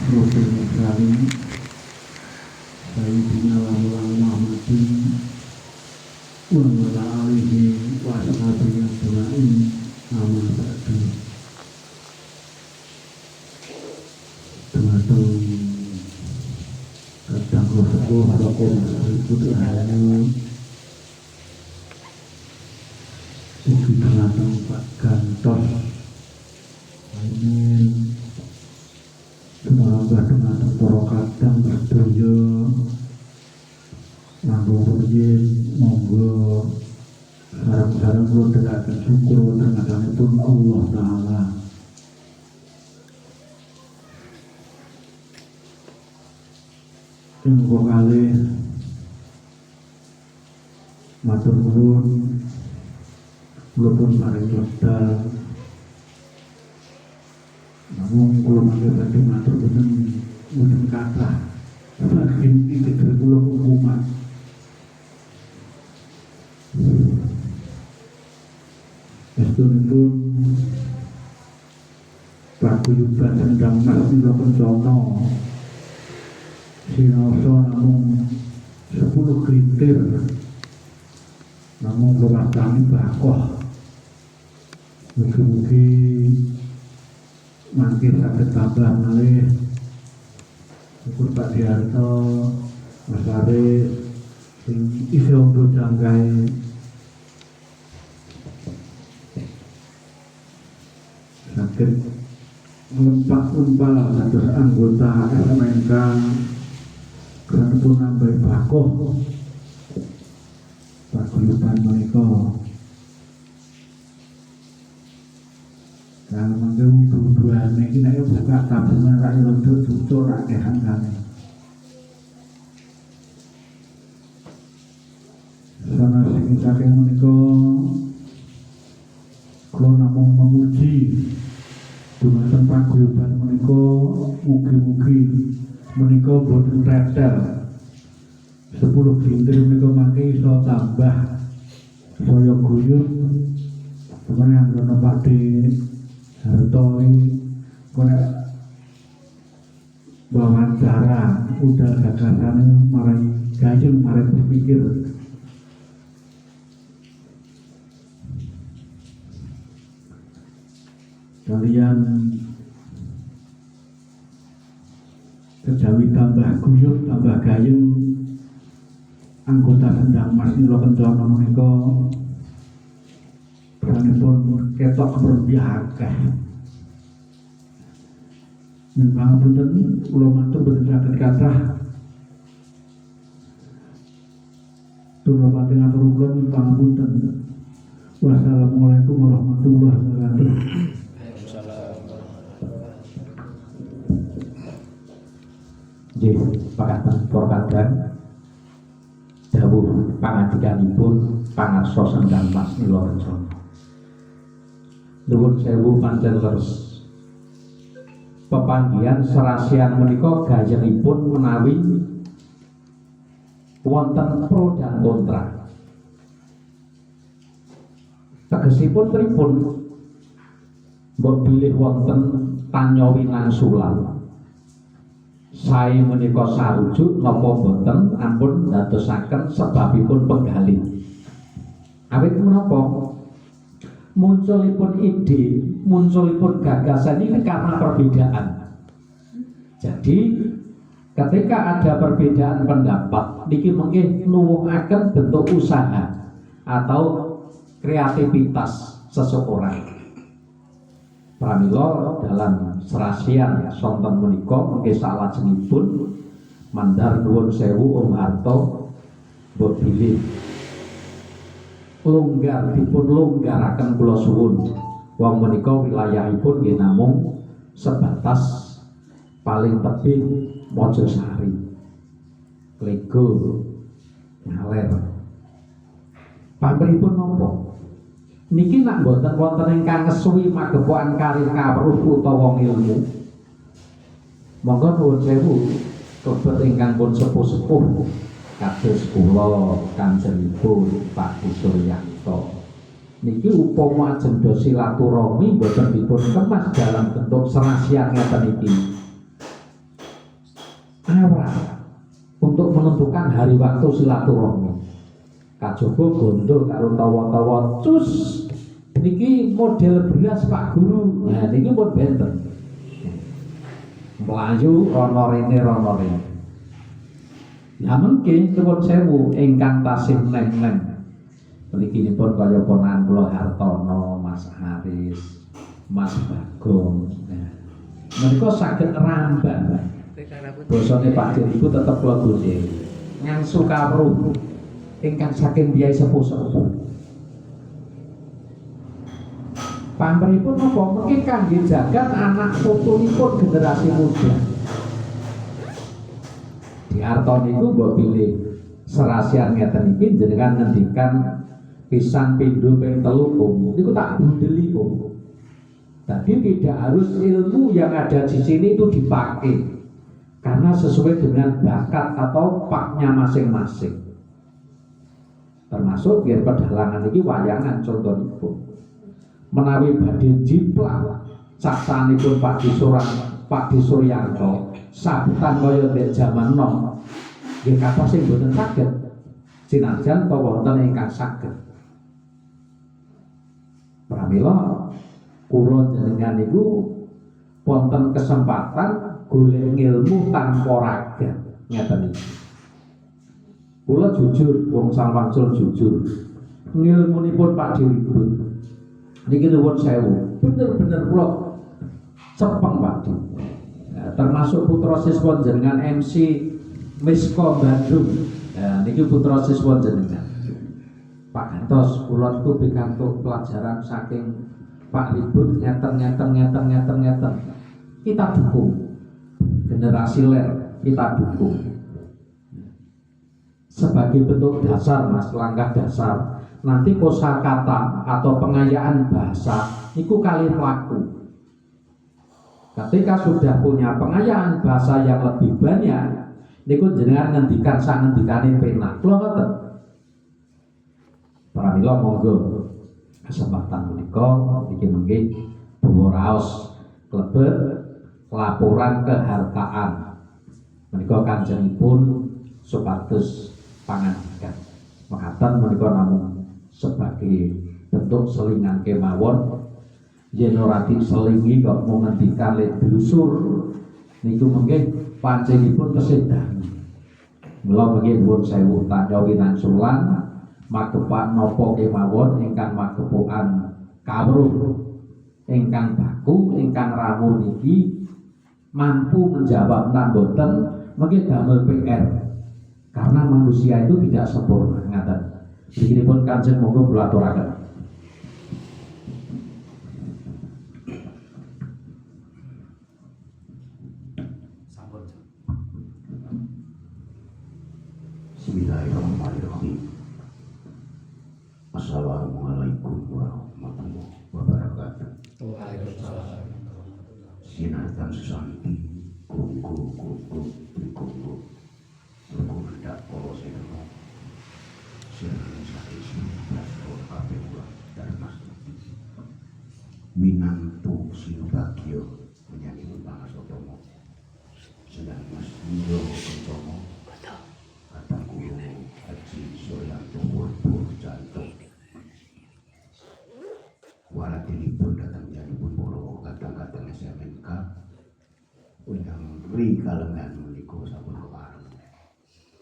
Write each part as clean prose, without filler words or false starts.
Rasul Muslim Sayyidina Muhammadin wa ala alihi wa sahbihi ajma'in amma ba'du. Teman-teman kadang Rasulullah Rasulullah ugi teman-teman Pak Gantos amin semoga teman-teman para kadang berdoa nanggung rutin monggo sarang-sarang kula dherekaken syukur terhadapipun Allah Ta'ala. Muga kalih matur nuwun kula pun paring wekdal namun kula mangke badhe matur boten kathah saking titik kula umat estunipun paguyuban Sendang Mas Nila Kencana sinaosa namung 10 kritir namun kewastani bakoh. Mugi-mugi mangke saged tambah malih syukur Pak Diarto Mas Aris sing isih amba jangkae saged ngempak-ngempal dados anggota SMNK kanthi nambah bakoh paguyuban menika. Kalau mangke dua-duane iki nek buka tabungan rak untuk cucuk rak kehangane. Sana sing saking menika kula namung memuji dumateng paguyuban menika mugi-mugi menika boten tetel 10 gintir menika mangke iso tambah saya guyub temen yang ana Pakde Hartoi konek wawancara udah gagasan marai gayeng marai berpikir kalian kejawi tambah guyub tambah gayeng anggota Sendang Mas Nila Kencana menika pun ketok keberbiakeh. Nyumbang punten kula matur boten saged kathah. Kula pati ngatur kula nyumbang punten. Wassalamualaikum warahmatullahi wabarakatuh. Nggih, pakaten para kadang dawuh pangandikanipun pangarsa Sendang Mas Nila Kencana. Nuwun sewu pancen leres. Pepanggihan serasian menika gayengipun menawi wonten pro dan kontra. Tegesipun pripun? Mbok bilih wonten panyawinan sulam. Sae menika sarujuk napa boten ampun dadosaken sebabipun penggalih. Awit menapa? Munculipun ide, munculipun gagasan ini karena perbedaan. Jadi ketika ada perbedaan pendapat, niki mungkin nuwuhaken bentuk usaha atau kreativitas seseorang. Pramila dalam serasian sonten menika mungkin salajengipun mandhar nuwun sewu Om Harto mbok bilih longgar dipun longgaraken kula suwun. Wong menika wilayahipun nggih namung sebatas paling tebih Mojosari, Klego, Ngaler. Pamripun napa? Niki nak mboten wonten ingkang ngesuwi magepokan karir kawruh utawa ilmu. Monggo nuwun sewu tobat ingkang pun sepuh-sepuh kados kula kanjenipun Pak Suryanto. Niki upama agenda silaturahmi boten dipun kemas dalam bentuk serasian ngeten iki. awal untuk menentukan hari waktu silaturahmi. Kajaba gondo karo tawa-tawa cus niki model beras Pak Guru. Nah niki pun benten. Melayu rono rene. Ya mungkin nuwun sewu ingkang tasih neng-neng. Mlikinipun kaya ponakan kula Hartono, Mas Haris, Mas Bagong. Nah, menika saged rambah. Bosone Pak Jen iku tetep kula gunting. Ngangsu kawruh ingkang saking biaya sepuh-sepuh. Pamripun napa mungkin kangge jagat anak putunipun generasi muda. Di Harton niku mbok pilih serasian ngeten iki jenengan ngendikan pisan pindho ping 3 niku tak bundeli kok. Tapi tidak harus ilmu yang ada di sini itu dipakai karena sesuai dengan bakat atau paknya masing-masing. Termasuk biar pedalangan ini wayangan contohipun menawi badhe jiplak caksanipun Pak Di Suryanto sabutan kaya nek jaman nom nggih kathah sing boten saged sinajan to wonten ingkang saged. Pramila kula jenengan niku wonten kesempatan golek ilmu tanpa raga ngeten iki. Kula jujur, wong Salwancul jujur. Ngilmunipun Pak Diribut niki nuwun sewu, bener-bener kula cepeng Pak Di. Nah, termasuk putra siswa jenengan MC Misko Bandung. Nah, niki putra siswa jenengan. Pak Gantos, kula niku pikantuk pelajaran saking Pak Ribut ngeten. Kita dukung. Generasi ler kita dukung. Sebagai bentuk dasar Mas, langkah dasar. Nanti kosakata atau pengayaan bahasa niku kali laku. Ketika sudah punya pengayaan bahasa yang lebih banyak, niku jenengan ngendikan sak ngendikane penak. Kula ngoten. Pramila monggo kesempatan menika iki mengki bawa raos klebet laporan kehartaan. Menika kanjenipun supados pangandikan. Mekaten menika namung sebagai bentuk selingan kemawon. Yen ora diselingi kok mau ngendikan lek blusur niku mengke panjenipun kesedani. Mula mengke nuwun sewu tanda winangsulan magepan napa kemawon ingkang magepokan kawruh ingkang baku ingkang rawuh niki mampu menjawab namboten mengke damel PR. Karena manusia itu tidak sempurna ngaten. Begini Kanjeng monggo kula aturaken. Bismillahirrahmanirrahim. Assalamualaikum warahmatullahi wabarakatuh. Waalaikumsalam. Sinatan sesanti kungku hendak polos itu sinan sakit sinubas kabeh kula darmas minantu sinubagyo penyanyi Pangasotomo sedang Mas Mindo Kentomo kata guru Haji Suryanto Purpur Jantung waratinipun datang janipun polo kadang-kadang SMNK undang beri kalengan menika sampun kepareng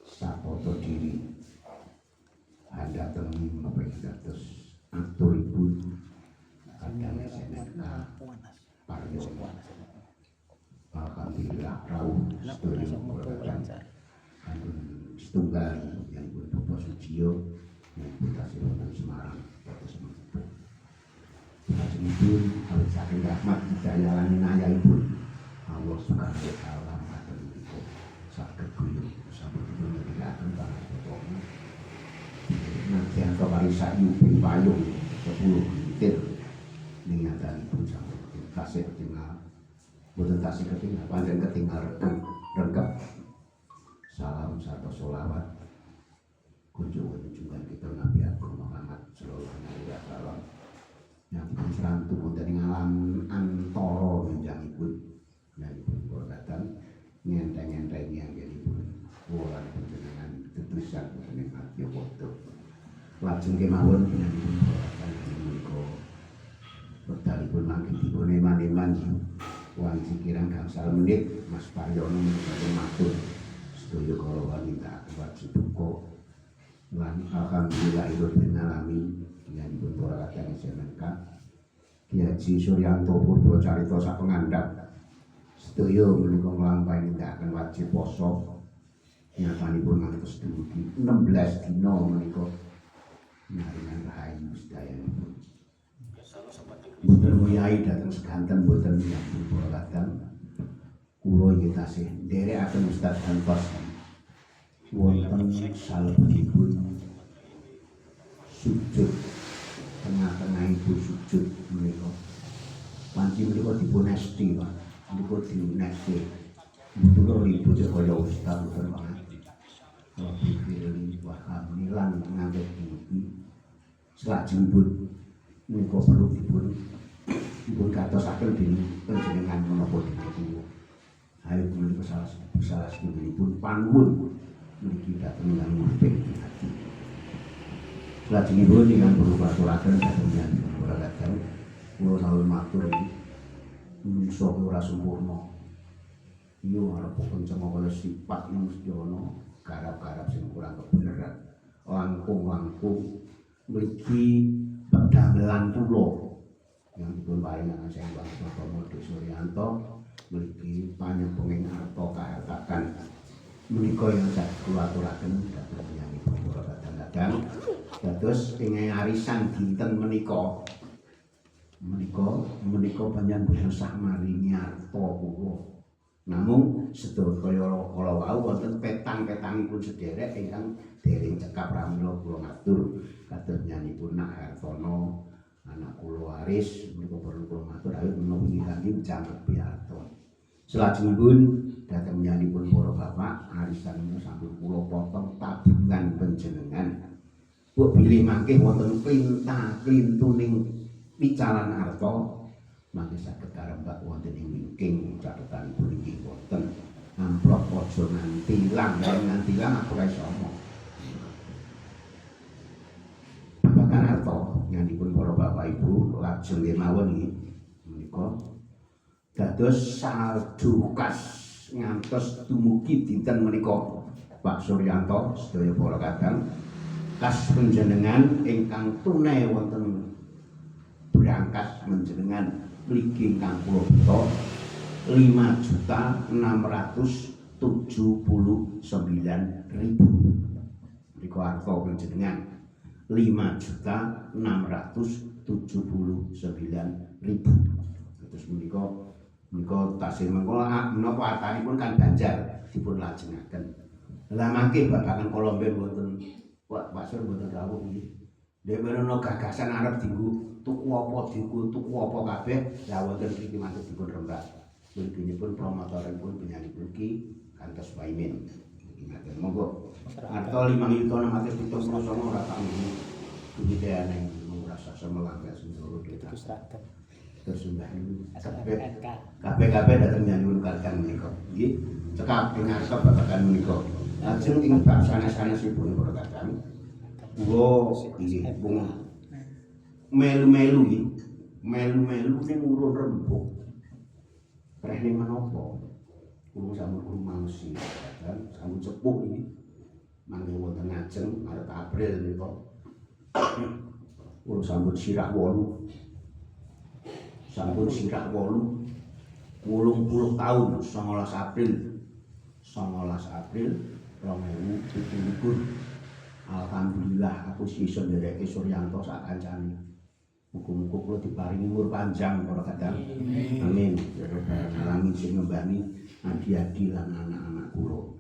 sapoto diri Anda temi mepegatus aturipun kadang SMNK Paryono alhamdulillah rawuh sedaya kadang kanun setunggal yang Bapak Suciyo yang Butasi Wonten Semarang dados mampu Lajengipun awit saking rahmat hidayah lan inayahipun Allah Subhanahu wa taala ngaten menika saged guyub sampun ngendikaken Pangasotomo nanti angka parisak yupi payung 10 litir ningatanipun sampun tasih ketinggal boten tasih ketinggal pancen ketinggal rengkep salam sarta sholawat kunjungan kita Nabi Agung Muhammad sallallahu alaihi wasallam yang serantu wonten ing alam antara menjangipun nyanipun berkatan ngenteng-ngenteng anggenipun kula panjenengan tetesan ing ati padha. Lajeng kemawon pinanipun menika wektalipun mangke dipun eman-eman wanci kirang gangsal menit Mas Paryono menika matur sedaya kala wanita wajib duka lan alhamdulillah rabbil alamin pinanipun para kadang SMK Ki Haji Suryanto Purba carita sapengandhap sedaya menika nglampahi nindakaken wajib poso nyatanipun ngantos dumugi 16 dina menika naringan rahayu sedayanipun. Mboten nguyai dhateng seganten mboten nyambut kula kadang kula inggih tasih nderekaken Ustaz Antos wonten salebetipun sujud tengah-tengahipun sujud menika panci menika dipun esti Pak menika diuneke mboten ribut kaya Ustaz mboten banget kalau pikir wah kamilan ngantos iki salajengipun menika perlu dipun katosaken dening panjenengan menapa dipun ayo menika salah setunggalipun panuwun mriki dhateng lan mriki ati salajengipun ingkang perlu aturaken dhateng para kadang kula sawuh matur iki manungsa ora sempurna yo arep pencema sifat yang mesti ana garap-garap sing kurang kebenaran langkung-langkung mriki pedamelan kula yang dipun paringaken Sang Hyang Widi Suryanto mriki panyepenging arta kahartakan menika yang saged kula aturaken dhateng piyambakipun para kadang-kadang dados ing arisan dinten menika panjenengan sak maringi arta kula namung sedaya kaya kala wau wonten petang-petangipun sederek ingkang dereng cekap pramila kula matur kados nyanipun Nak Hartono anak kula Aris menika perlu kula matur ayo menawi kangge jangkep piarto salajengipun dhateng nyanipun para bapak arisan menika sampun kula potong tabungan panjenengan mbok bilih mangke wonten klintuning picalan arta mangke saged karembak wonten ing wingking cathetanipun inggih wonten amplop aja nganti lang aku ora iso omong. Babagan arta nyanipun para bapak ibu lajeng kemawon iki menika dados saldo kas ngantos dumugi dinten menika Pak Suryanto sedaya para kadang kas panjenengan ingkang tunai wonten berangkas panjenengan mriki ingkang kula beto 5.679.000 mriku arta panjenengan 5.679.000 terus menika tasih mengko menapa artanipun kan ganjar dipun lajengaken lah mangke babagan kala mben wonten Pak Sur mboten rawuh nggih dhewe menawa gagasan arep dienggo tuku apa kabeh la wonten mriki mantep dipun rembak mrikipun promotoripun penyanipun Ki Kantos Paimin ngaten monggo arta 5.679.000 ora tak ngene budidaya ning ngrasa semelangga sendoro kita tersumbah niku kabeh dateng nyanyiun kalkan menika nggih cekap ing ngarep babagan menika lajeng ing bab sanes-sanesipun para kadang kula inggih bunga melu-melu ning urun rembug rene menapa kula sampun mangsi dan sampun sepuh iki mangke wonten ngajeng Maret April nika kula sampun sirah 8 80 tahun 19 April 2017 alhamdulillah aku iso ndereke Suryanto sak kancane muga-muga kula diparingi umur panjang para kadang amin alamin sing ngembani adi-adi lan anak-anak kula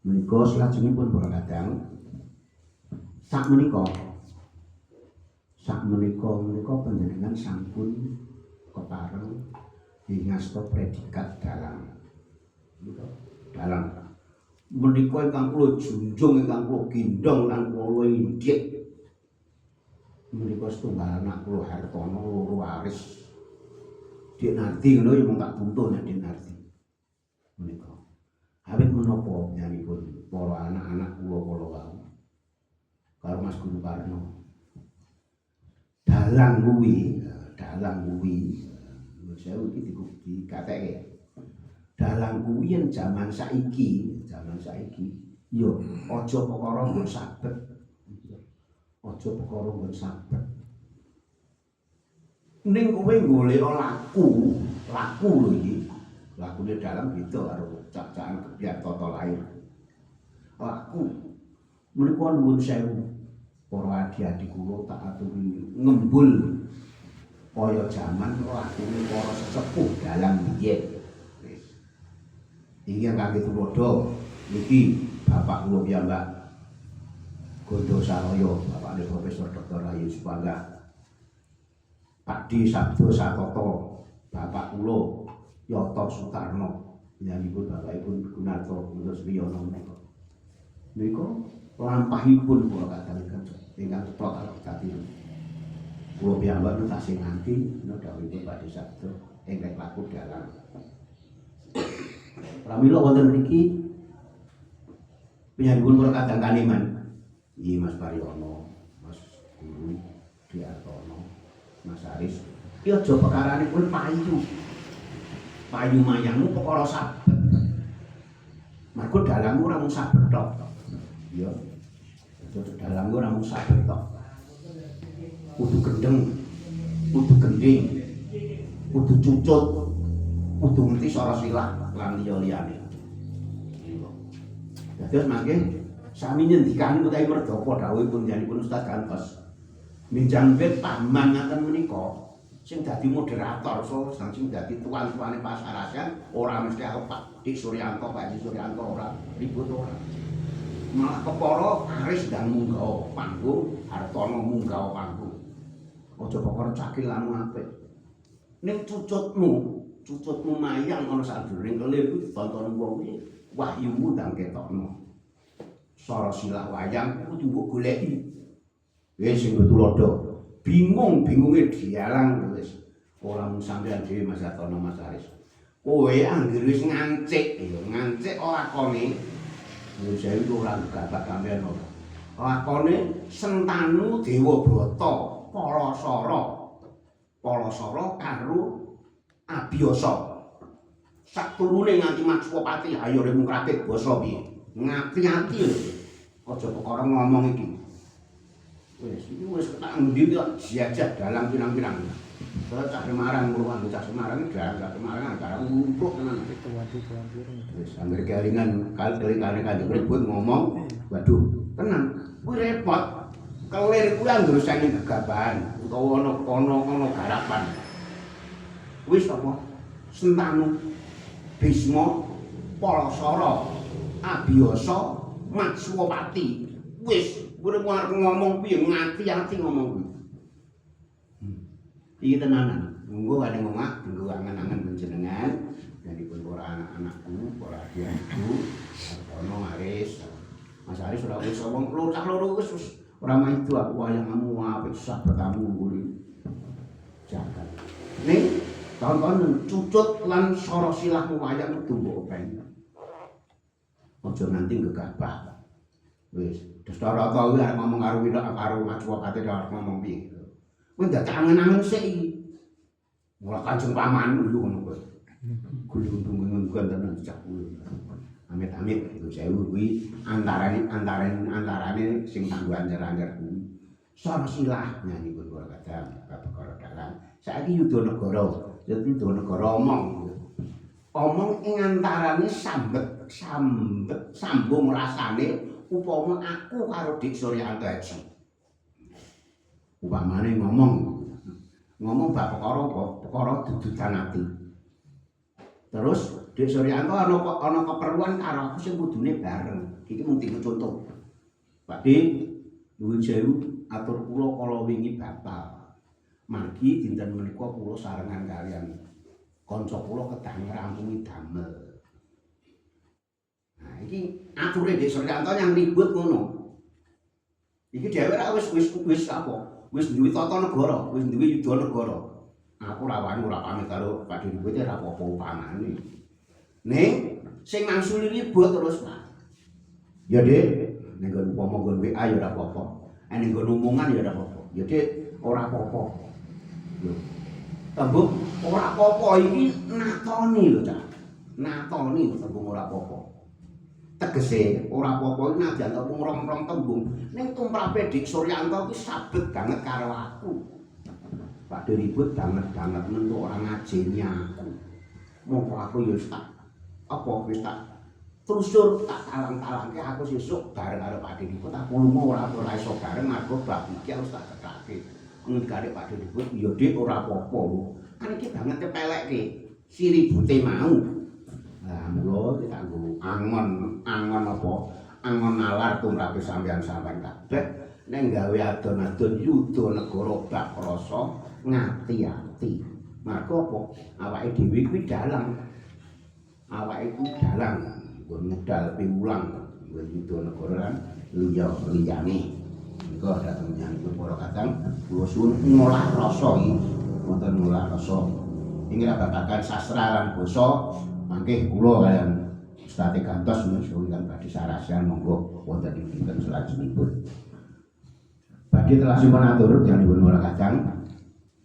menika salajengipun para kadang sak menika panjenengan sampun kepareng ngasta predikat dalang menika ingkang kula junjung ingkang kula gendong lan kula indik menika setunggal anak kula Hartono loro Aris Dik Nardi ngono ya mung tak buntun Dik Nardi menika Awit menapa nyanipun para anak-anak kula kala wau karo Mas Guru Karno. Dalang kuwi saya iki dikatekke. Dalang kuwi yen jaman saiki yo aja perkara nggon sabet. Aja perkara nggon sabet. Ning kowe golek laku lho iki. Lakune dalang beda karo cak-cakan kebiak tata lair. Laku menika nuwun sewu. Para adik-adik kula tak aturi ngembul kaya jaman lakune para sesepuh dalang biyen. Wis. Iki kangge tulodo niki bapak kula piyambak Gondo Saraya, bapakne Profesor Dr. Rayu Supangga. Pakdi Sabdo Satoto, bapak kula Yoto Sutarno, nyanipun bapakipun Gunarto Gunarto menika. Menika lampahipun kula kadang-kadang ingkang ceplok karo dadi. Kula piyambak tasih nganti dawuhipun Pakdi Sabdo ingkang laku dalang. Pramila wonten mriki penyambung kula kadang kaniman. Iki Mas Pariono, Mas Guru Diartono, Mas Aris. Iki aja perkarane kuwi payu. Payu mayangmu perkara sabet. Mergo dalangmu ora mung sabet tok. Ya. Dalangmu ora mung sabet tok. Kudu gendeng, kudu gending, kudu cucut, kudu ngerti sora silah lan liya-liyane. Dados mangke sami ngendikane utawi merdaka dawuhipun nyanipun Ustaz Kantos. Minjang bet paman ngaten menika sing dadi moderator sing dadi tuan-tuane pasarasan ora mesti aku Pak Dik Suryanto, Pak Dik Suryanto ora ribut ora. Malah kepara Aris dan munggah panggung, Hartono munggah panggung. Aja perkara cakil anu apik. Ning cucutmu mayang ana sadurunge kelir kuwi ditonton wong iki wahyumu ndang ketokno. Sora silah wayang kudu mbok goleki. Wis sing tulodo. Bingung-bingunge dialang wis. Ora mung sampeyan dhewe Mas Hartono Mas Aris. Kowe anggere wis ngancik, ngancik lakone. Yo saya ora gabak sampeyan ora. Lakone Sentanu Dewa Brata, Palasara karo Abiyasa. Saturune nganti Matswapati ayo remu kratik basa piye. Ngati-ati lho. Aja perkara ngomong iki. Wis tak endi kok jajah dalang pirang-pirang. Terus Cak Semarang ngruwang Cak Semarang Cak Semarang antara ngumpuk tenan. Wis anggere kelingan kali-kali kanjeng ribut ngomong, waduh, tenan. Kuwi repot. Kelir kuwi anggere sing gegabahan utawa ana garapan. Wis apa? Sentanu, Bisma, Palasara, Abiyasa, Matswapati. Wis kowe arep ngomong piye ngati-ati ngomong kuwi. Iki tenanan. Monggo wane ngomong, monggo angen-angen panjenengan nyanipun para anak-anakku, para adikku, Hartono Aris. Mas Aris ora wis wong loro wis ora maido aku wayanganmu apik sabetamu kuwi. Jagat. Ning tahun-tahun cucut lan sora silahmu wayang kudu mbok openi. Aja nganti gegabah. Wis, Dastarata kuwi arep ngomong karo Winok karo Matswapati arep ngomong piye. Kowe ndak angen-angen sik iki. Mula Kanjeng Paman lho ngono kuwi. Gulung-gulung tenan cak kuwi. Amit-amit itu sewu kuwi antarane sing kanggo anjar-anjar kuwi. Sora silah nyanipun kula kadang perkara dalang. Saiki yudha negara, yudha negara omong. Omong ing antarane sambung rasane upama aku karo Dik Suryanto Haji. Upamane ngomong bab perkara dududan ati. Terus Dik Suryanto ana keperluan karo aku sing kudune bareng. Iki mung tiga contoh. Pakde nuwun sewu atur kula kala wingi batal. Margi dinten menika kula sarengan kalian kanca kula kedah ngrampungi damel. Nah, iki ature Dik Suryanto yang ribut ngono. Iki dhewe ra wis apa? Wis duwe tata negara, wis duwe yudha negara. Aku ora wani ora pamit karo Pak Diribut ora apa-apa upamane. Ning Sing mangsuli ribut terus Pak. Ya Dik, nek umpama nggon WA ya ora apa-apa. Nek nggon omongan ya ora apa-apa. Ya Dik, ora apa-apa. Lho. Tembung ora apa-apa iki natoni lho, Cak. Natoni tembung ora apa-apa. Tegese ora apa-apa iki najan tembung rong-rong tembung. Ning tumrape Dik Suryanto ki sabet banget karo aku. Pak ribut banget-banget mentu ora ngajeni aku. Monggo aku ya tak apa wis tak terusur tak talang-talangke aku sesuk bareng karo Pak Ribut aku lunga ora iso bareng mergo bab iki harus tak cekake. Ngendikane Pak Ribut ya Dik ora apa-apa lho. Kan iki banget kepelekke si ribute mau. Lah mula kita nggo angon apa? Angon nalar tumrape sampeyan-sampeyan kabeh nek gawe adon-adon yuda negara bab rasa ngati-ati. Mergo apa? Awake dhewe kuwi dalang. Awake kuwi dalang. Nggon medal piwulang nggon yuda negara lan liyane. Niku dateng nyangkut para kadang kula suwun ngolah rasa iki. Wonten ngolah rasa. Ing babagan sastra lan basa mangke kula kaliyan Ustaz Gantos menawi kan badhe sarasian monggo wonten ing dinten salajengipun. Badhe telasipun atur janipun para kadang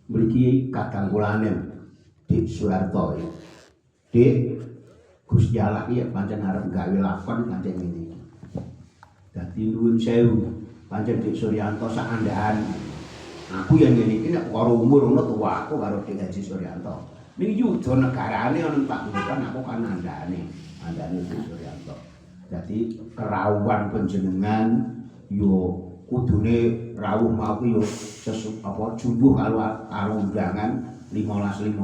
mriki kadang kulanen Dik Suharto ya. Dik Gusti Allah iki pancen arep gawe lakon pancen ngene iki. Dadi nuwun sewu, pancen Dik Suryanto sak andhaan. Aku yang ngene iki nek karo umur ngono tuwa aku karo Dik Haji Suryanto. Niki yuda negarane ana Pak Bukan aku kan andhane Dik Suryanto. Dadi kerawuhan panjenengan yo kudune rawuh mau ki yo jumbuh karo undangan 15 sing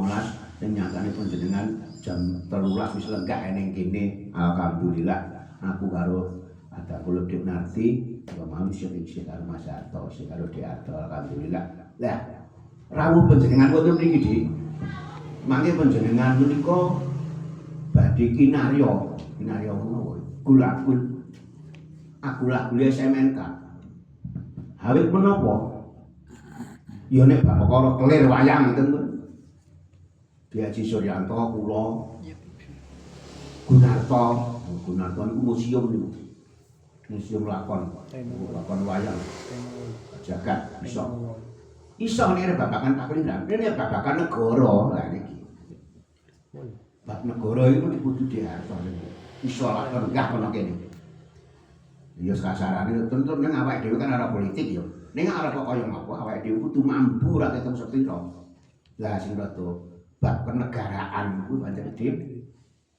nyatane panjenengan jam 13 wis lenggah ning kene. Alhamdulillah aku karo ada kula Dik Narti kula mau sing karo Mas Arto sing karo Dik Arto alhamdulillah. Lah rawuh panjenengan wonten mriki Dik. Mangke panjenengan menika badhe kinarya menawa gulakul agul-agule SMNK. Awit menapa? Ya nek bapak karo kelir wayang ngeten to. Ki Haji Suryanto kula Gunarto niku museum niku. Museum lakon wayang. Jagat iso nek babagan takliran, nek babagan negara lah niki. Bab negara iku kudu diarto niku. Iso lakon enggak kono kene. Ya kasarane tentu ning awake dhewe kan ora politik ya. Ning arep kaya ngapa awake dhewe kudu mampu ra ketemu sepira. Lah sing rada bab kenegaraan iku pancen Dik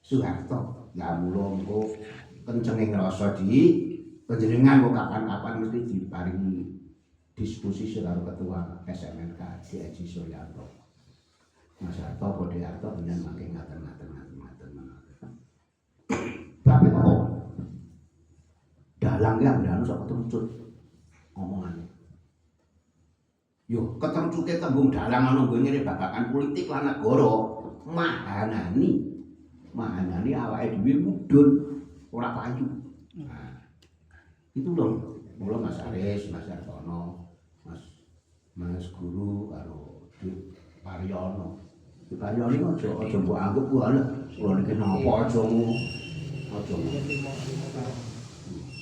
Soeharto. Lah mula engko kencenging rasa di panjenengan kok kapan-kapan mesti diparingi diskusi karo ketua SMNK Dik Haji Suryanto. Mas Harto Bode Harto bener mangke ngaten-ngaten. Tapi kok dalang ya benar sok keterucut omongane. Yo keterucute tembung dalang ana ngene babagan politik lan negara mahanani awake dhewe mudhun ora payu. Nah, itu dong mula Mas Aris, Mas Hartono, Mas Guru karo Dik Paryono. Dik Paryono aja mbok anggap ku ana kula niki napa aja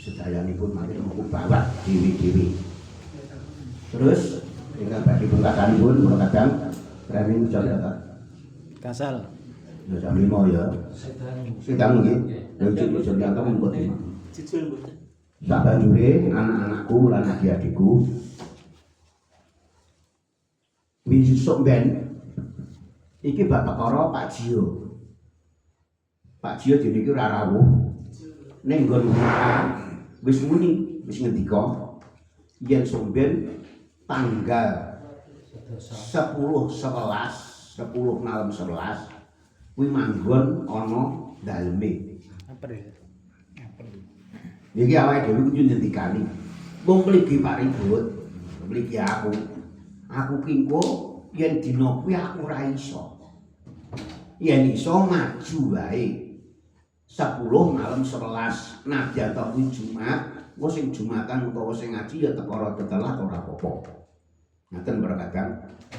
sedayanipun mari mengko bawah dewi-dewi. Terus ingkang badhe pungkasanipun kula kadang training jabatan. Kasal. Ya jam 5 ya. Sedang nggih. Lha Dik Suryanto memput. Sak banjure anak-anakku lan adik-adikku wisuk ben iki bab perkara Pak Jio. Pak Jio dene iki ora rawuh. Ning nggon wis muni, wis ngendika yen somben tanggal 10 malam 11 kuwi manggon ana daleme. Niki awake dhewe kudu ngendikani. Wong mligi Pak Ribut, mligi aku. Aku kingko yen dina kuwi aku ora iso. Yen iso maju wae. 10 malam 11 nadyan ta kuwi Jumat, engko sing Jumatan utawa sing ngaji ya teko ora tetelah ora apa-apa. Ngaten berkadang.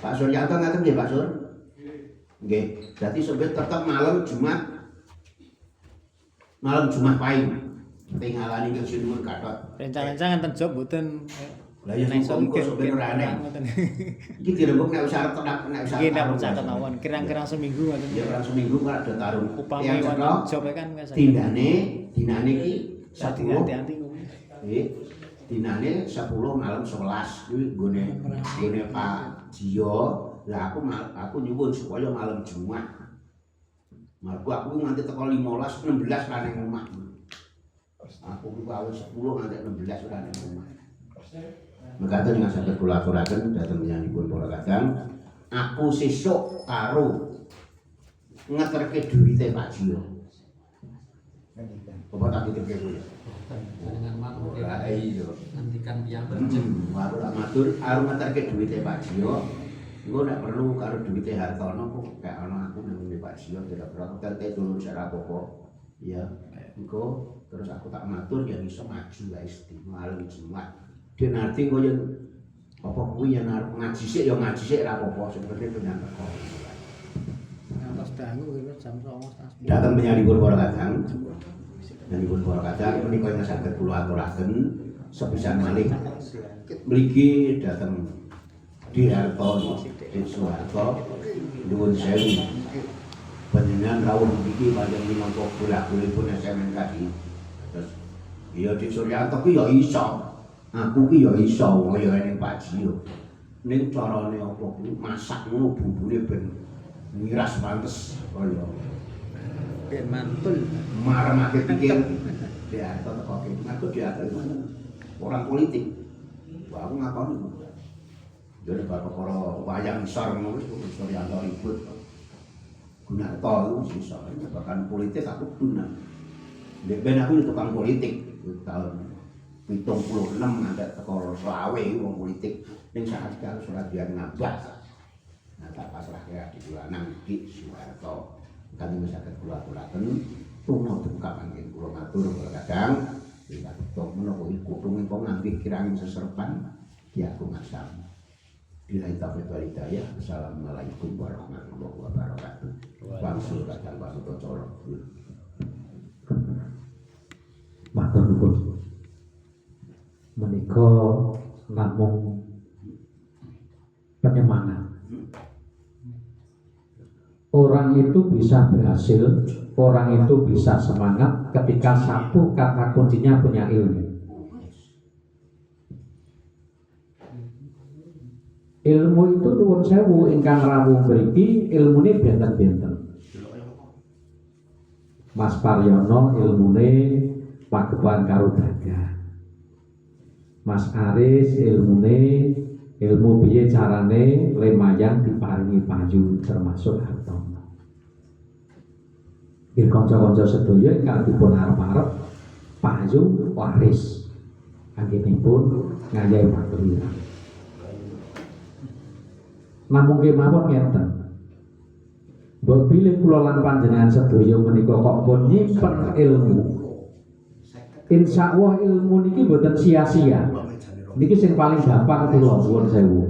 Pak Suryanto ngaten nggih Pak Sur? Nggih. Dadi sampe tetep malam Jumat malam Jumat paing. Tinggalane ke Sinur Gatot. Rencana-rencana ngenten job mboten. Lah ya engko sebenarnya aneh. Iki dirembuk nek wis arep tenak nek wis Iki nek percaya mawon kirang-kirang seminggu ngoten. Ya orang seminggu kan ada tarung. Upami Yang wonten cekok, job kan nggak saya. dinane iki 10. Hati-hati kuwi. Dinane 10 malam 11 kuwi nggone Pak Jiyo. Lah aku nyuwun supaya malam Jumat. Margo aku nganti teko 15 16 ra ning omah. Aku kuwi awal 10 nganti 16 ora ning omah. Mekaten dengan saged kula aturaken dhateng nyanipun para kadang, aku sesuk karo ngeterke duwite Pak Jiyo. Apa tak diterke kuwi? Dengan matur Ora iya. nantikan piyambak. Aku tak matur arep ngeterke duwite Pak Jiyo. Engko nek perlu karo duwite Hartono kok kayak ana aku nang Pak Jiyo kira-kira ngeterke dulu ora apa-apa. Ya, engko terus aku tak matur ya iso maju wae mesti malam Jumat. Den arti kok yen apa kuwi yen arep ngaji sik ya ngaji sik ora apa-apa sing penting pengen teko. Ngantos dangu kira jam 09.00. Dateng menyalipun para kadang. Menyalipun para kadang menika ing saged kula aturaken sepisan malih. Mriki dateng Di Hartono, Di Suharto, nyuwun sewu. Panjenengan rawuh niki panjang minangka bola-bolipun SMN tadi. Terus iya Dik Suryanto ki ya iso. Aku ki ya iso kaya ning Pak Jiyo. Ning carane apa kuwi masak ngono bumbune ben miras pantes kaya Ben mantul. maremake pikir Diarto teko kene. Aku Diarto itu orang politik. Wah aku ngakoni. Jadi perkara wayang sar ngono wis Suryanto ribut. Gunarto itu iso, bahkan politik aku guna. Ben aku tukang politik tahun 76 nganti teko 20 wong politik ning saat karo Suradian ngabah. Nah tak pasrahke adik kula nang iki Suharto. Kami saged kula aturaken tuna buka panggih kula matur kadang kita tok menapa iku kutung engko nganti kirang seserpan ki aku ngasam. Bila taufiq wal hidayah. Assalamualaikum warahmatullahi wabarakatuh. Wangsul kadang panuta cara. Matur nuwun. Menika namung penyemangat. Orang itu bisa berhasil, orang itu bisa semangat ketika satu kata kuncinya punya ilmu. Ilmu itu nuwun sewu ingkang rawuh mriki ilmune benten-benten. Mas Paryono ilmune pageban karo dagang. Mas Aris ilmune ilmu piye carane lemayan diparingi payu termasuk Hartono. Nggih kanca-kanca sedaya ingkang dipun arep-arep payu waris anggenipun ngayahi pagelirang. Namung kemawon ngeten. Mbok bilih kula lan panjenengan sedaya menika kok pun nyimpen ilmu. Insyaallah ilmu niki boten sia-sia. Niki sing paling gampang kula nuwun sewu.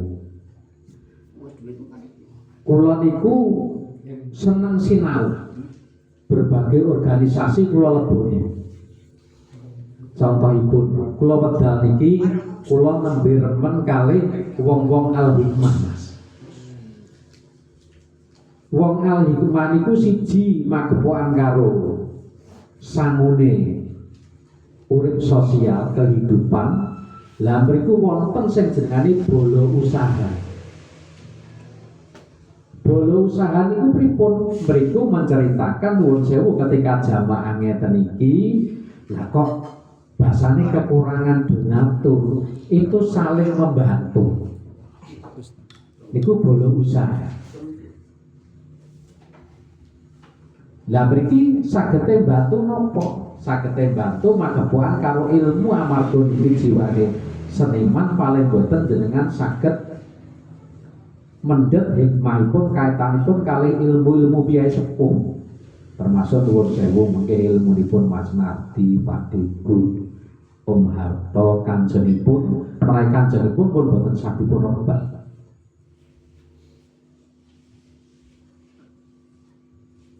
Kula niku seneng sinau. Berbagai organisasi kula leboni. Contohipun kula wedal niki kula nembe remen kalih wong-wong al-hikmah. Wong al-hikmah niku siji magepokan karo sangune urip sosial kehidupan. Lah mriku wonten sing jenenge bolo usaha. Bolo usaha niku pripun? Mriku menceritakan nuwun sewu ketika jamaah ngeten iki, lah kok bahasane kekurangan donatur itu saling membantu. Niku bolo usaha. Lah mriki sagete bantu napa? Sagete bantu magepokan karo ilmu amarga niki jiwane seniman paling boten jenengan saged mendhet hikmahipun kaitanipun kali ilmu-ilmu piyai sepuh. Termasuk nuwun sewu mengke ilmunipun Mas Nardi, Pak Diku, Om Harto, kanjenipun, menawi kanjenipun pun boten sabipun rebat.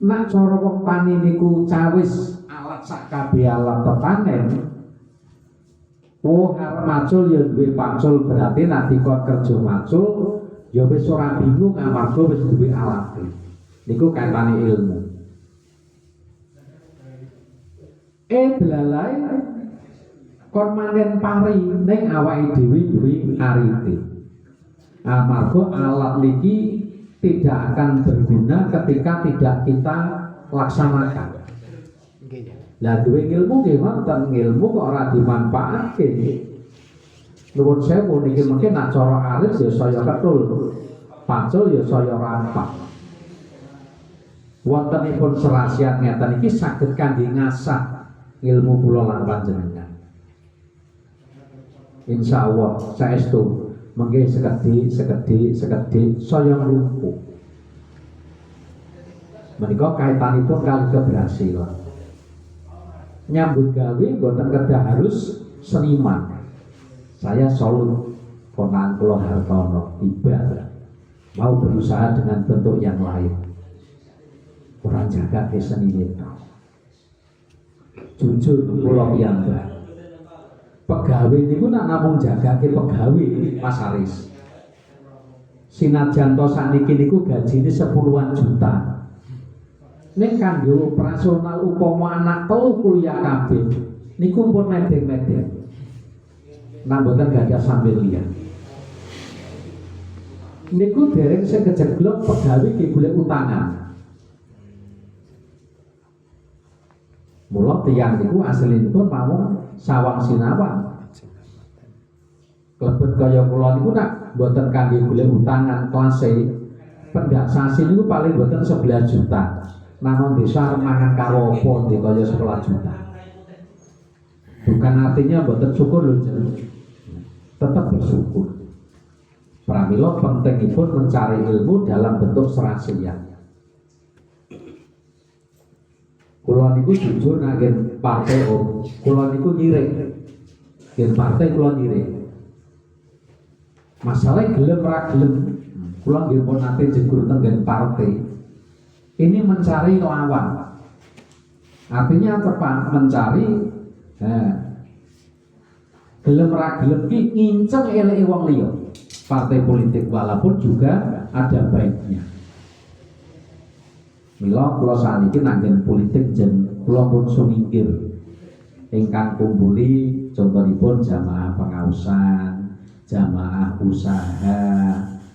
Nak cara wong tani niku cawis alat sakabeh alat tepanen. Oh arep macul ya duwe pacul, berarti nanti kok kerja macul ya wis ora bingung amarga wis duwe alat. Niku kaitane ilmu. Belalai kon manen pari ning awake dhewe duwe arite. Amarga alat niki tidak akan berguna ketika tidak kita laksanakan. Lah duwe ilmu nggih wonten, ilmu kok ora dimanfaatke. Nuwun sewu niki mungkin nak cara alit ya saya ketul. Pacul ya saya rampak. Wontenipun serasiat ngeten iki saged kangge ngasah ilmu kula lan panjenengan. Insyaallah saestu mengke sekedhik saya lumpuh. Menika kaitanipun kali keberhasilan. Nyambut gawe boten kedah harus seniman. Saya salut ponakan kula Hartono tiba mau berusaha dengan bentuk yang lain. Orang jaga ke seni itu. Jujur kula piyambak. Pegawai niku nak namung jaga ke pegawai Mas Aris. Sinajan to sakniki niku gajine 10-an juta. Ning kangge operasional upama anak telu kuliah kabeh niku pun medeng-medeng. Nah mboten gadah sambil liyan. Niku dereng sing kejeglok pegawai ki golek utangan. Mula tiyang niku aslinipun mawon sawang sinawang. Klebet kaya kula niku nak mboten kangge golek utangan klase pendak sasi niku paling mboten 11 juta. Namun desa mangan karo apa kaya 11 juta. Bukan artinya mboten syukur lho jeneng. Tetap bersyukur. Pramila pentingipun mencari ilmu dalam bentuk serasian. Kula niku jujur nanggen partai om, kula niku nyirik. Ngen partai kula nyirik. Masalah gelem ra gelem. Kula nggih pun nate jegur tenggen partai. Ini mencari lawan. Artinya apa? Mencari gelem ra gelem ki nginceng eleke wong liya. Partai politik walaupun juga ada baiknya. Mila kula saniki nanggen politik jen kula pun sumingkir. Ingkang kumpuli contohipun jamaah pengausan, jamaah usaha,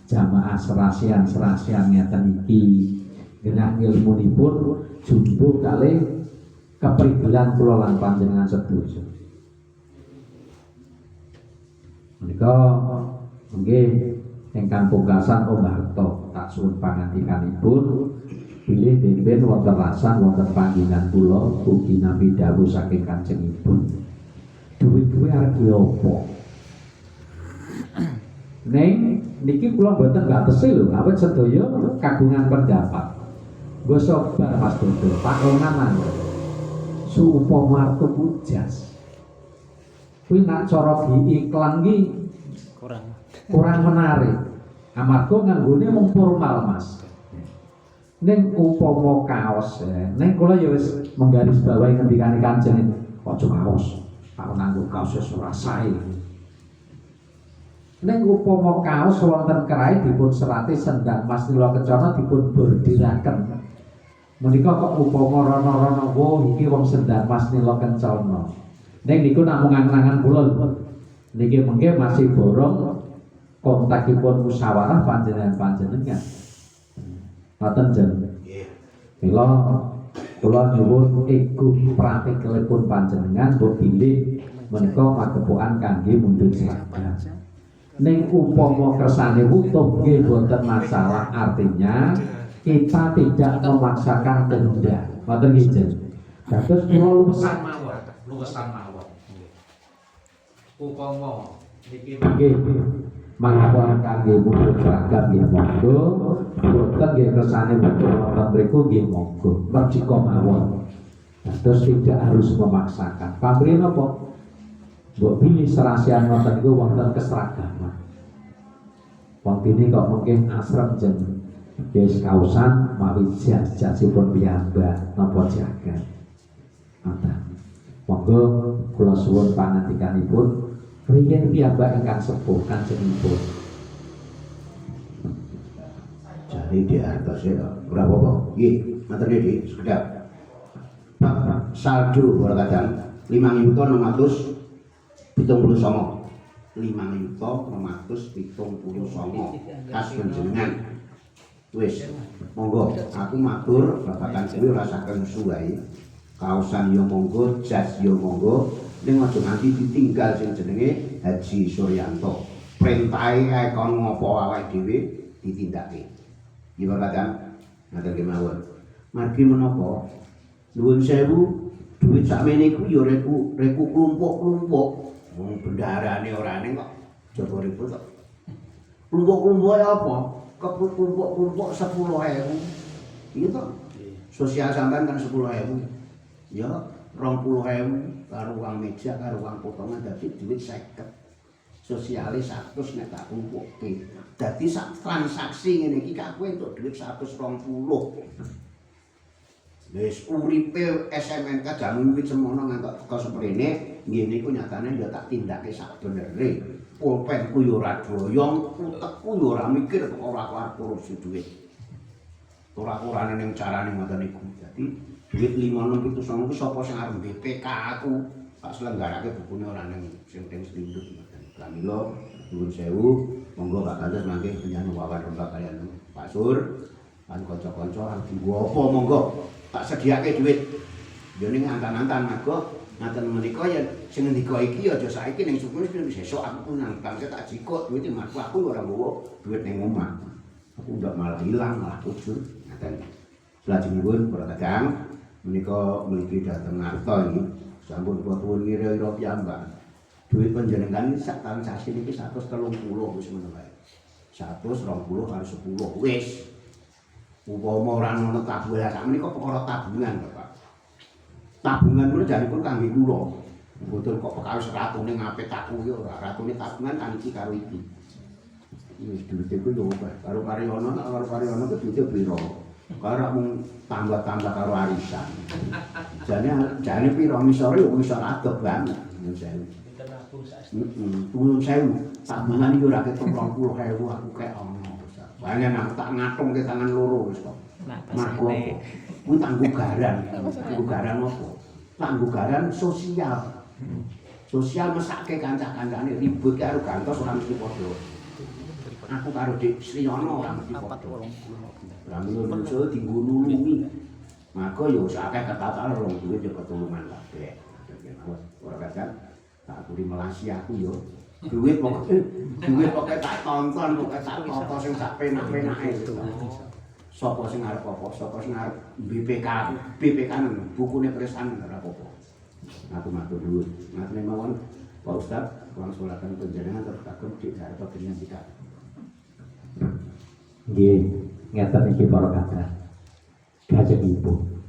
jamaah serasian ngeten iki. Genah ilmunipun jumbo kalih keprigelan kula lan panjenengan sedaya. Menika nggih ingkang pungkasan Om Harto tak suwun pangandikanipun bilih den wonten rasan wonten panggilan kula ugi nampi dawuh saking kanjengipun. Duit-duit arep apa? Neng niki kula mboten batesi lho, awet sedaya kagungan pendapat. Nggo sobar Mas Dodo, Pak Ronanan. Supama arep pujas. Kuwi nak cara iklan ki kurang menarik. Amarga nganggone mung formal Mas. Ning upama kaos, ning kula ya wis menggaris bawahi ngendikane Kanjeng, aja kaos. Pak nganggo kaos wis ora sae. Ning upama kaos wonten kerai dipun serati sendang Mas Nila Kencana dipun bordiraken. Menika kok upama rono-rono iki wong sendang Mas Nila Kencana. Ning niku namung angan-angan kula. Niki mengke masih borong kontakipun musyawarah panjenengan. Ngoten jen. Mila kula nyuwun ego praktikelipun panjenengan mbok bilih menika magepokan kangge mundur seragam. Ning upama kersane utuh nggih boten masalah, artinya kita tidak memaksakan kehendak. Ngoten nggih jen. Dados kula luwesan mawon. Upama niki nggih mangapun kangge mundur seragam nggih monggo, boten nggih kersane betul wonten mriku nggih monggo. Mercika mawon. Dados tidak harus memaksakan. Pamrih napa? Mbok pilih serasian ngoten niku wonten keseragaman. Wong dene kok mungkin asrem jen wis kausan mawi jas-jasipun piyambak napa jagat. Ngoten. Monggo kula suwun pangandikanipun riyen piyambak ingkang sepuh kanjenipun. Jadi di atas ya, berapa kok? Iya, materi di sekedar. Saldo berkadang 5.679. 5.679 kas panjenengan. Wis, monggo aku matur babagan kuwi rasaken suwai. Kaosan yo monggo, jas yo monggo, ning aja nganti ditinggal sing jenenge Haji Suryanto. Perintahe kae kon ngopo awake dhewe ditindake. Nggih babagan, ngaten kemawon. Margi menapa? Nuwun sewu, duit sakmene iku ya reku klumpuk-klumpuk. Wong bendarane ora ning kok jaba ribut kok. Klumpuk-klumpuk apa? Kelumpuk-klumpuk 10.000. Iya toh? Sosial sampean kan 10.000. Ya 20.000 karo uang meja karo uang potongan dadi duit 50. Sosiale 100 nek tak kumpuke. Dadi sak transaksi ngene iki kak kowe entuk duit 120. Wis uripe SMNK jamu wit semono ngantos teko seprene, ngene iku nyatane ya tak tindake sak benere. Pulpenku yo ora doyong, utekku yo ora mikir kok ora kelar korupsi duit. Ora-orane ning carane ngoten iku. Dadi duit 5679 ku sapa sing arep BPK aku tak selenggarake bukune ora ning sing teng Slinduk ngoten. Kamila nuwun sewu, monggo Pak Kandes mangke penyanyi wawan rembak kalian Pak Sur, lan kanca-kanca arep dienggo apa monggo. Tak sediake duit. Yo ning antan-antan mergo ngaten menika ya sing ngendika iki aja saiki ning sukune sesuk aku nang bangsa tak jikok duit marku aku ora nggawa duit ning omah. Aku ndak malah ilang malah ujur ngaten. Salajengipun para kadang menika mligi dhateng ngarta iki sampun kula tuwun ngira-ira piyambak. Duit panjenengan sak transaksi niki 130 wis ngono wae. 120 kali 10 wis. Upama ora ana tabungan sak menika perkara tabungan, Bapak. Tabungan kuwi janipun kangge kula. Mboten kok perkawis ratune ngapit aku iki ora, ratune tabungan kan iki karo iki. Wis duwite ku yo karo Karyono, karo Karyono ku duwite pira? Karo mung tambah-tambah karo arisan. Jane pira misore yo misor adok banget. Nyun sewu. Nyun sewu. Tabungan iki ora ketok 20.000 aku kek ono. Banyak aku tak ngatung ke tangan loro wis kok. Margo kuwi tanggugaran. Tanggugaran apa? Tanggugaran sosial. Sosial mesake kanca-kancane ribut karo gantos ora mesti padha. Aku karo Dik Sriyono ora mesti padha. Ramil muncul dienggo nulungi. Maka ya wis akeh ketatal rong duwe ya ketulungan kabeh. Ora kadang tak aturi melasi aku ya. Duit pokoke tak tonton, pokoke tak toto sing sak penak-penake. Sapa sing arep apa? Sapa sing arep BPK nang bukune presan ora apa-apa. Aku matur nuwun. Ngaten mawon Pak Ustaz, kula sulaken panjenengan terus kagem dik harta dengan kita. Nggih, ngeten iki para kadang. Kajeng Ibu.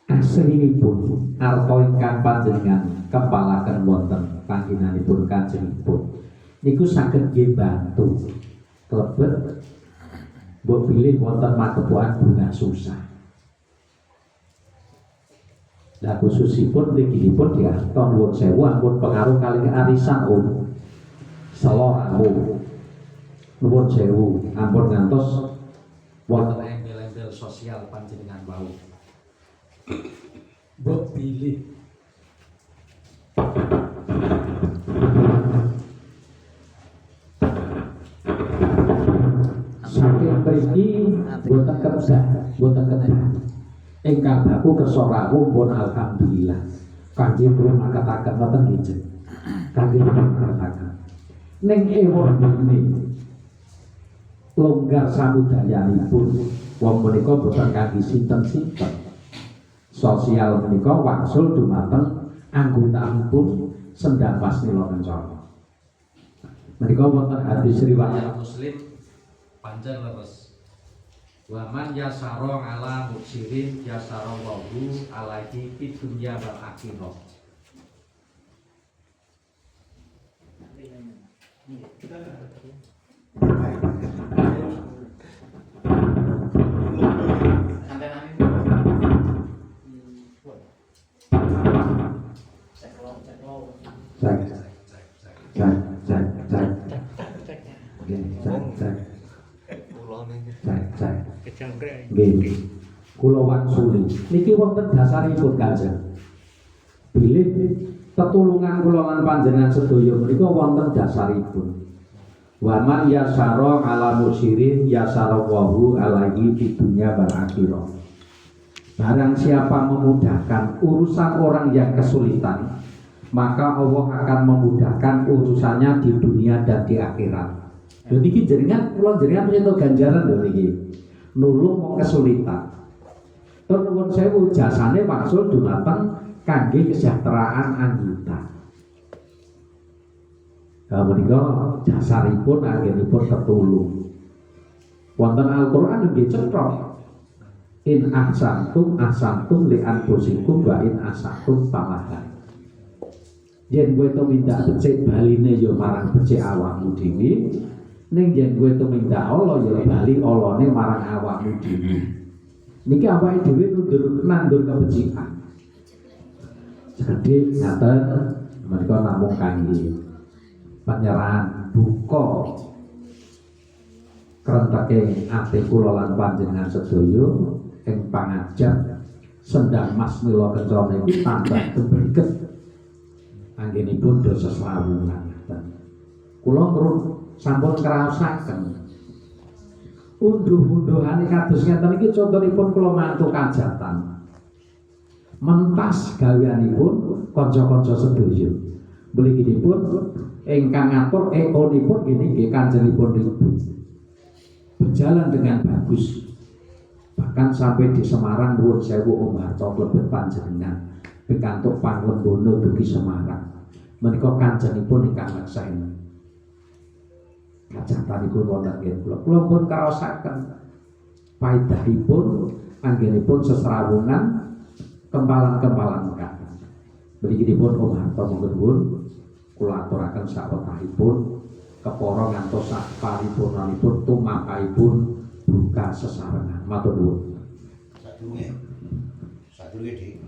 Aslinipun arta ingkang panjenengan kepalaken wonten panggenanipun kanjengipun niku saged nggih bantu klebet mbok pilih wonten magepokan bunga susah. Lah khususipun mrikipun diarto nuwun sewu ampun pengaruh kalih arisan selo rawuh. Nuwun sewu ampun ngantos wonten embel-embel sosial panjenengan wau. Mbok pilih saking mriki boten kedah, boten kedah. Ingkang baku kersa rawuh pun alhamdulillah. Kangge pun makataken wonten nggih. Kangge pun makataken. Ning ewon ini longgar samudayanipun wong menika boten kangge sinten-sinten. Sosial menika wangsul dumateng anggotanipun Sendang Pasnila Kencana. Menika wonten hadis riwayat Muslim panjen leres. Wa man yasara ala muksirin yasara wahu alaihi fid dunya wal akhirah. jangkrik. Nggih. Kula wangsuli. Niki wonten dasaripun Kanjeng. Bilih tetulungan kula lan panjenengan sedaya menika wonten dasaripun. Wa man yasara ala musirin yasara wahu alaihi fid dunya wal akhirah. Barang siapa memudahkan urusan orang yang kesulitan, maka Allah akan memudahkan urusannya di dunia dan di akhirat. Jadi iki jenengan kula jenengan entuk ganjaran lho niki. Nulung wong kesulitan. Tur nuwun sewu jasane maksud dumateng kangge kesejahteraan anggota. Menika dasaripun anggenipun tetulung. Wonten Al-Qur'an nggih cetha. In ahsantum li anfusikum wa in asatum falaha. Yen kowe tumindak becik baline ya marang becik awakmu dhewe, ning yen kowe tumindak ala ya bali alane marang awakmu dhewe. Niki awake dhewe nandur kebecikan. Jadi ngaten menika namung kangge penyerahan duka krenteke ati kula lan panjenengan sedaya ing pangajap sendang Mas Mila Kencana iki tambah kebriget anggenipun dosa slawungan. Kula sampun ngraosaken unduh-unduhane kados ngeten iki contonipun kula mantuk kajatan. Mentas gaweanipun kanca-kanca sedaya. Mliginipun ingkang ngatur ekonipun nggih kanjenipun Ibu. Berjalan dengan bagus. Bahkan sampai di Semarang nuwun sewu Om Harto klebet panjenengan pikantuk panglenggono dugi Semarang. Menika kanjenipun ingkang leksaen. Kajatanipun wonten ing kula. Kula pun kaosaken paedahipun anggenipun sesrawungan kempalan-kempalan mekaten. Mliginipun Om Harto monggo nuwun kula aturaken sawetahipun kepara ngantos sak paripurnanipun tumapahipun buka sesarengan. Matur nuwun. Sadurunge Dik.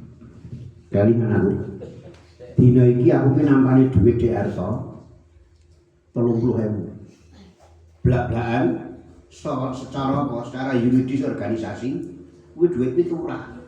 Kalingan aku. Dina iki aku ki nampani dhuwit Dik Harto 30.000. Blak-blakan secara yuridis organisasi kuwi dhuwit iki turah.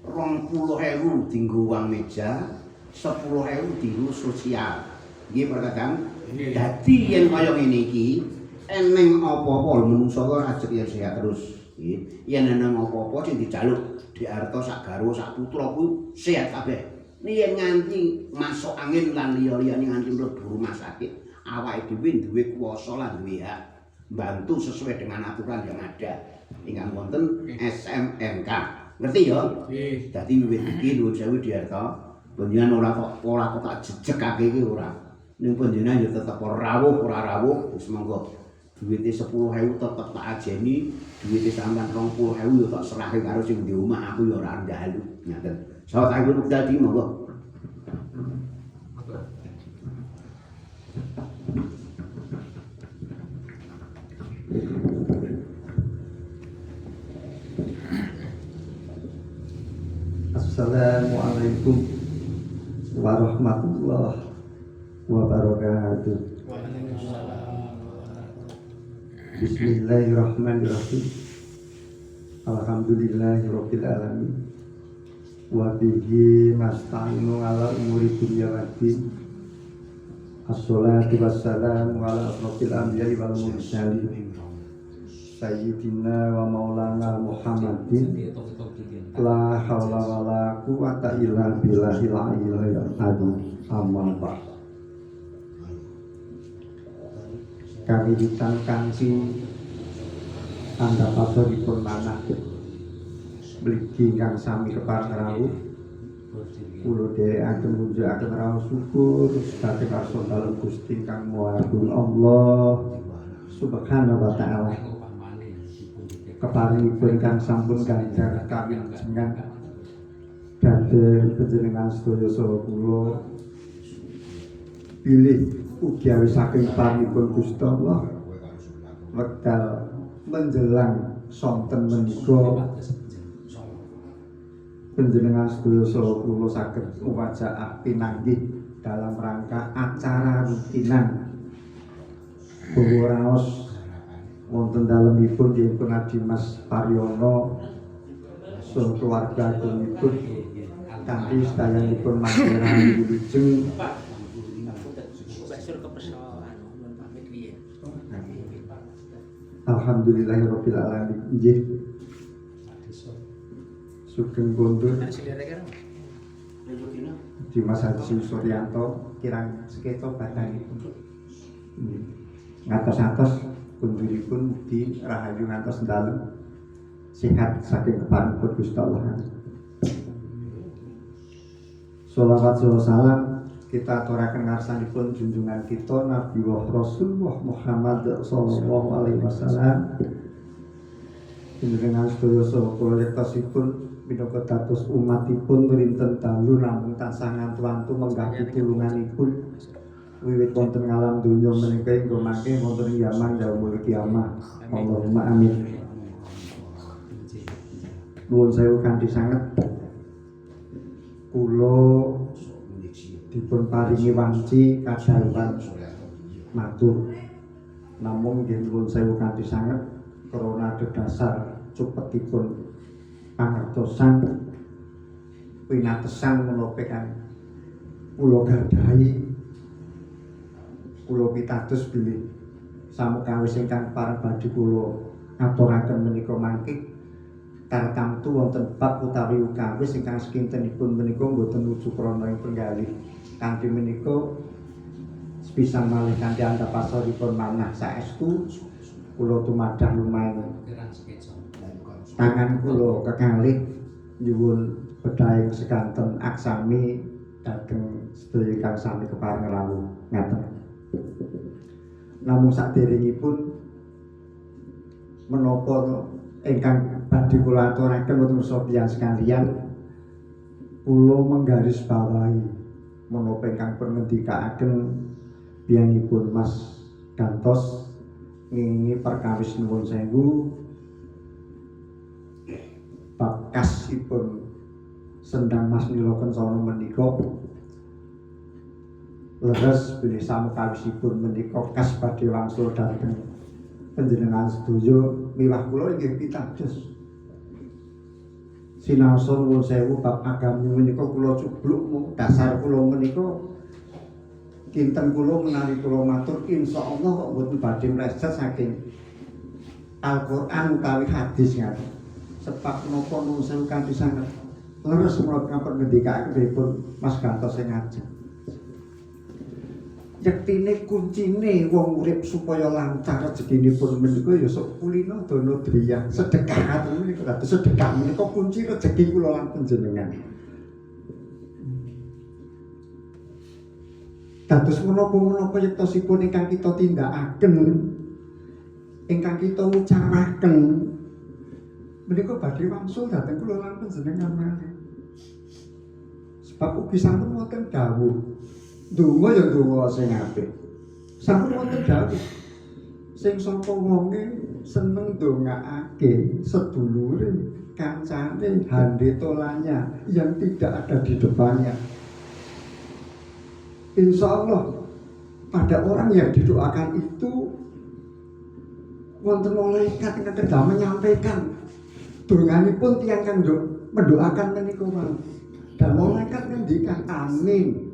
20.000 dienggo uang meja, 10.000 dienggo sosial. Nggih perkadang. Dadi yen kaya ngene iki eneng apa-apa menungso kok ajek yen sehat terus. Nggih. Yen eneng apa-apa sing dijaluk Dik Harto sak garwa sak putra kuwi sehat kabeh. Yen nganti masuk angin lan liya-liyane nganti mlebu rumah sakit, awake dhewe duwe kuwasa lan duwe hak bantu sesuai dengan aturan yang ada ingkang wonten SMNK. Ngerti ya? Nggih. Dadi wiwit iki nuwun sewu Dik Harto, panjenengan ora kok tak jejekake iki ora. Ning panjenengan ya tetep ora rawuh, wis monggo duwite 10.000 tetep tak ajeni, duwite sampean 20.000 ya tak serahke karo sing di omah, aku ya ora ndalu. Ngaten. Sawetahipun dadi monggo. Assalamualaikum warahmatullahi wabarakatuh. Bismillahirrahmanirrahim. Alhamdulillahirabbil alamin. Wa bihi nasta'inu ala umuri dunya waddin. Assalatu wassalamu ala asrofil anbiya'i wal mursalin. Sayyidina wa maulana Muhammadin. La haula wala quwata illa billahil aliyyil azim. Amma ba'd. Kami ditangkansi anda pasaripun manah mligi ingkang sami kepareng rawuh. Kula dherekaken munjukaken rawuh syukur dhateng asmanipun Gusti Kang Maha Agung Allah Subhanahu wa taala. Keparingipun kang sampun ganjar kawinjenengan dhateng panjenengan sedaya saha kula pilih ugi awis saking paringipun Gusti Allah wekdal menjelang sonten menika panjenengan sedaya saha kula saged uwajaah pinanggih dalam rangka acara rutinan raos wonten dalemipun nggih pun Dimas Paryono sun keluarga kunipun kanthi sedayanipun Mandira Wilujeng Basur kepesoan mun pamit piye. alhamdulillahirabbil alamin nggih sugeng kondur Nek silere kan. Dimas Haji Suryanto kirang seketo badanipun ngatos-atos kunduripun mugi rahayu ngantos dalem sehat saking kepanipun Gusti Allah. Sholawat salam kita aturaken ngarsanipun junjungan kita Nabi Rasulullah Muhammad sallallahu alaihi wasallam. Panjenengan sedaya saha proyektosipun minangka dados umatipun rinten dalu namung tansah ngantu-antu menggah pitulunganipun wiwit wonten ngalam donya menika ing mangke wonten yaman yaumul kiamah. Allahumma amin. Nuwun sewu kanthi sanget kula dipun paringi wanci kadhawan matur. Namung nggih nuwun sewu kanthi sanget krana adhedhasar cupetipun pangertosan winatesan menapa kang kula gadhahi kula pitados bilih samukawis ingkang pareng badhe kula aturaken menika mangke tartamtu wonten bab utawi ukawis ingkang sekintenipun menika boten nuju krana ing penggalih kanthi menika sepisan malih kanthi andhapasaripun manah saestu kula tumadah lumayan tangan kula kekalih nyuwun bedhahing sekanten aksami dhateng sedaya ingkang sami kepareng rawuh ngaten. Namung saderengipun menapa ingkang badhe kula aturaken wonten sopian sekalian kula menggarisbawahi menapa ingkang perngendikaaken biyanipun Mas Gantos ngingi perkawis nuwun sewu bakasipun sendang Mas Nila Kencana menika leres bilih samukawisipun menika kas badhe wangsul dhateng panjenengan sedaya miwah kula inggih pitados sinaosa nuwun sewu bab agami menika kula cubluk mung dasar kula menika kinten kula menawi kula matur insyaallah kok mboten badhe mleset saking Al-Qur'an utawi hadis ngaten sebab menapa nuwun sewu kanthi sanget leres kula ngapun ngendikake pripun Mas Gantos sing ngajeng yektine kuncine wong urip supaya lancar rezekinipun menika ya sok kulina dana driyah sedekah ngaten menika dados sedekah menika kunci rezeki kula lan panjenengan. Dados menapa-menapa yektosipun ingkang kita tindakaken ingkang kita ucaraken menika badhe wangsul dhateng kula lan panjenengan malih. Sebab ugi sampun wonten dawuh donga ya donga sing apik. Sampun wonten dawuh sing sapa wonge seneng ndongaake sedulure kancane handetolanya yang tidak ada di depannya. Insya Allah pada orang yang didoakan itu wonten malaikat ingkang kedah menyampaikan donganipun tiyang kang mendoakan menika wau. Dan malaikat ngendikan amin.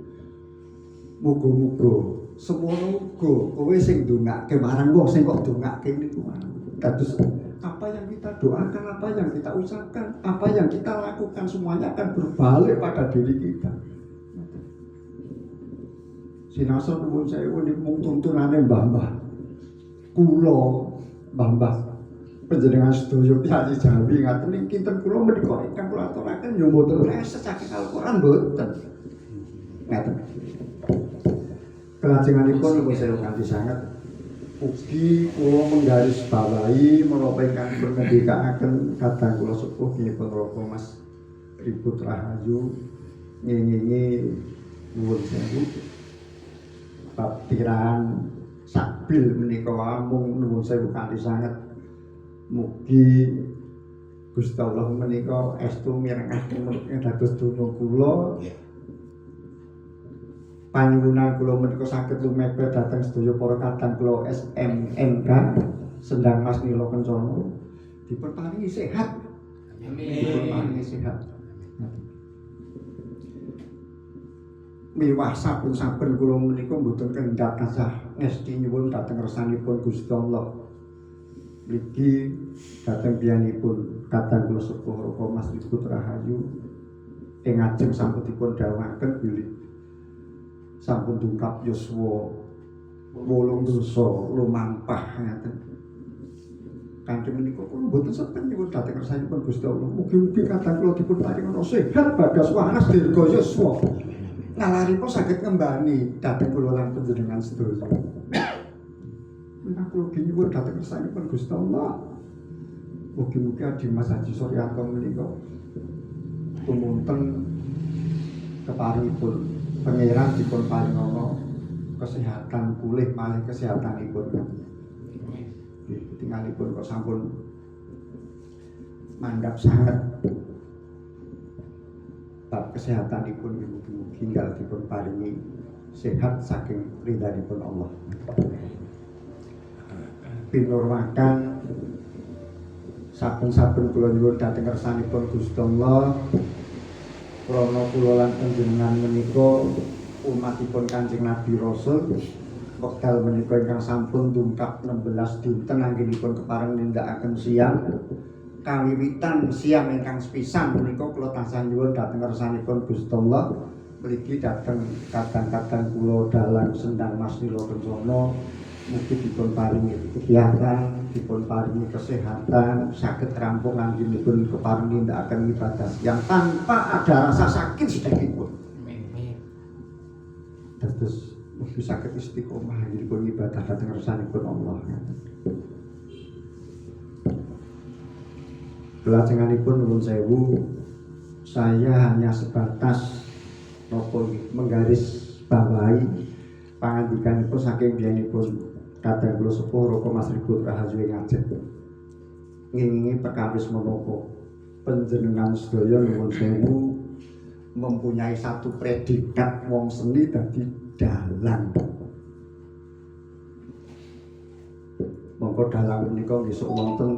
Muga-muga semono uga kowe sing ndongake marang wong sing kok ndongake niku dados apa yang kita doakan, apa yang kita ucapkan, apa yang kita lakukan semuanya akan berbalik pada diri kita. Sinasa nuwun sewu mung tuntunane mbah-mbah kula, mbah-mbah panjenengan sedaya piyayi Jawi ngaten ing kinten kula menika ingkang kula aturaken ya mboten leset saking Al-Qur'an mboten. Ngaten. Kelajenganipun nuwun sewu kanthi sanget ugi kula menggarisbawahi menapa ingkang dipun ngendikaaken kadang kula sepuh nggih Roko Mas Ribut Rahayu ngingi nuwun sewu bab tirahan sakbil menika mung nuwun sewu kanthi sanget mugi Gusti Allah menika estu mirengaken dados donga kula panyuwunan kula menika saged lumeber dhateng sedaya para kadang kula SMNK Sendang Mas Nilo Kencana dipun paringi sehat. Dipun paringi sehat. Miwah saben-saben kula menika mboten kendhat tansah ngesti nyuwun dhateng resanipun Gusti Allah. Mriki dhateng biyanipun kadang kula sepuh Raka Mas Putra Rahayu ing ajeng sampun dipun dawuhaken bilih sampun dungkap yuswa 8 dosa lumampah ngaten. Kanthi menika kula mboten sepen nyuwun dhateng resanipun Gusti Allah. Mugi-mugi kadang kula dipun paringi sehat bagas waras dirga yuswa. Nalaripun saged ngembani dhateng kula lan panjenengan sedaya. Menawi kula nyuwun dhateng resanipun Gusti Allah. Mugi-mugi Adi Mas Haji Suryanto menika tumunten keparingipun pangeran dipun paringana kesehatan pulih malih kesehatanipun. Nggih, tinggalipun kok sampun mandhap sanget bab kesehatanipun mugi-mugi enggal dipun paringi sehat saking ridhanipun Allah. Pinurwakan saben-saben kula nyuwun dhateng kersanipun Gusti Allah krana kula lan panjenengan menika umatipun Kanjeng Nabi Rasul wekdal menika ingkang sampun tungkap 16 dinten anggenipun kepareng nindakaken siang. Kawiwitan siang ingkang sepisan menika kula tansah nyuwun dhateng kersanipun Gusti Allah mriki dhateng kadang-kadang kula dalang Sendang Mas Nilo Kencana mugi dipun paringi kegiatan, dipun paringi kesehatan, saged rampung anggenipun kepareng nindakaken ibadah siang tanpa ada rasa sakit sedikitpun. Terus mugi saged istiqomah anggenipun ibadah dhateng kersanipun Allah. Kelajenganipun nuwun sewu, saya hanya sebatas menggaris bawahi pangandikanipun saking biyanipun kadang kula sepuh Raka Mas Putra Rahayu ing Aceh. Ngingingi perkawis menapa panjenengan sedaya nuwun sewu mempunyai satu predikat wong seni dadi dalang. Monggo dalang menika nggih sok wonten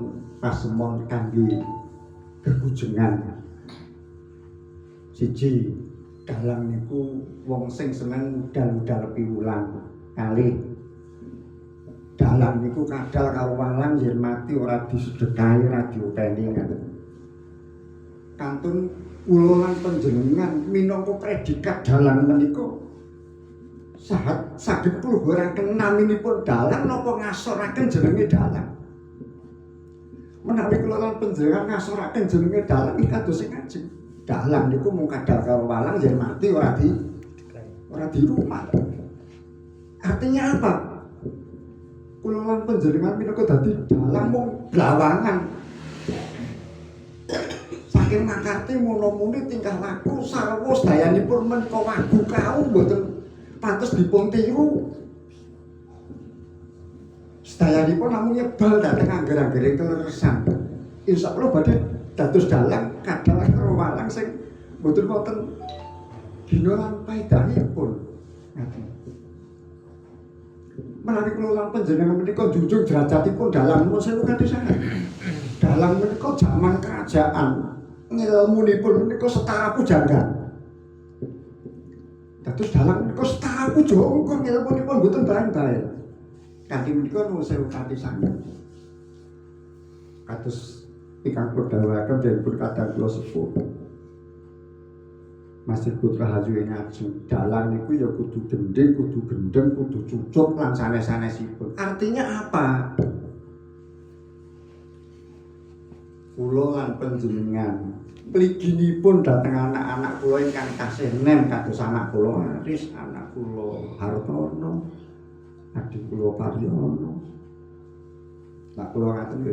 pasemon kangge gegujengan. Siji, dalang niku wong sing seneng udal-udal piwulang. Kalih, dalang niku kadal karo walang yen mati ora disedekahi, ora diopeni ngaten. Kantun kula lan panjenengan minangka predikat dalang menika saged kluhuraken naminipun dalang napa ngasoraken jenenge dalang. Menawi kula lan panjenengan ngasoraken jenenge dalang iki kados sing ajeng. Dalang niku mung kadal karo walang yen mati ora di rumah. Artinya apa? Kula lan panjenengan minangka dadi dalang mung blawangan. Saking makarte mono-muni tingkah laku sarwa sedayanipun menika wagu kaum mboten pantes dipun tiru. Sedayanipun namung nyebal dhateng angger-anggering keleresan. Insyaallah badhe dados dalang kadal karo walang sing mboten wonten gina lan paedahipun. Ngaten. Menawi kula lan panjenengan menika njunjung derajatipun dalang nuwun sewu kanthi sanget. Dalang menika jaman kerajaan ngilmunipun menika setara pujangga. Dados dalang menika setara pujangga ngilmunipun mboten bae-bae. Kanthi menika nuwun sewu kanthi sanget. Kados ingkang pun dawuhaken dipun kadang kula sepuh Mas Putra Rahayu ing Ajeng. Dalang niku ya kudu gendeng, kudu gendeng, kudu cucuk lan sanes-sanesipun. Artinya apa? Kula lan panjenengan mliginipun dhateng anak-anak kula ingkang tasih nem kados anak kula Aris, anak kula Hartono, adik kula Paryono. Lah kula ngaten ya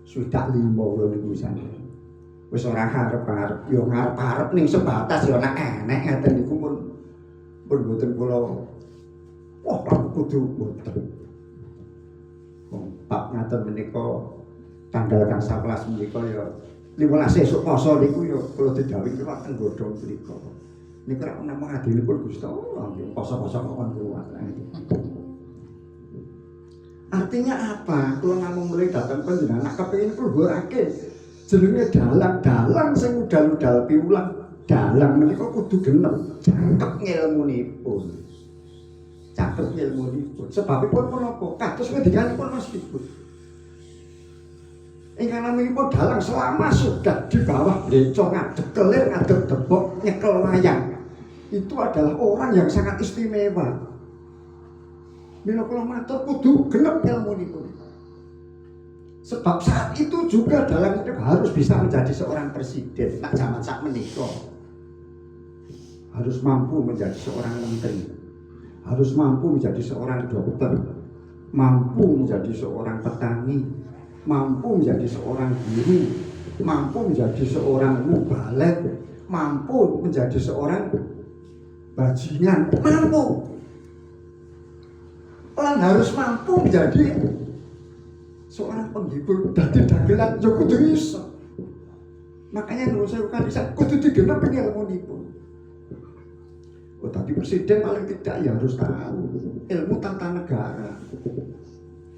sudah 5 kula niku wisane. Wis ora arep-arep, ya ngarep-arep ning sebatas ya nek enek ngaten niku pun mboten kula wah kudu mboten. Wong bab ngaten menika tanggal kang 11 menika ya 15 esuk poso niku ya kula didhawuhi wonten godhong mriku. Niku rak namung adilipun Gusti Allah nggih poso-poso kok kon kuwat. Artinya apa? Kalau ngomong mulai datang panjenengan nak kepengin kluburake jenenge dalang sing udal-udal piulang dalang menika kudu genep cakep ngilmunipun. Cakep ngilmunipun. Sebabipun menapa? Kados ngendikanipun Mas Ibu. Ingkang naminipun dalang selama sudah di bawah becok ngadeg kelir ngadeg debok nyekel wayang. Itu adalah orang yang sangat istimewa. Mila kula matur kudu genep ilmunipun. Sebab saat itu juga dalam hidup harus bisa menjadi seorang presiden. Nak zaman sak menika harus mampu menjadi seorang menteri, harus mampu menjadi seorang dokter, mampu menjadi seorang petani, mampu menjadi seorang guru, mampu menjadi seorang mubalek, mampu menjadi seorang bajingan, mampu. Orang harus mampu menjadi seorang penghibur dadi dagelan yo kudu iso. Makanya nuwun sewu kanisa kudu digenep ilmunipun. Oh, tapi presiden paling tidak ya harus tahu ilmu tata negara.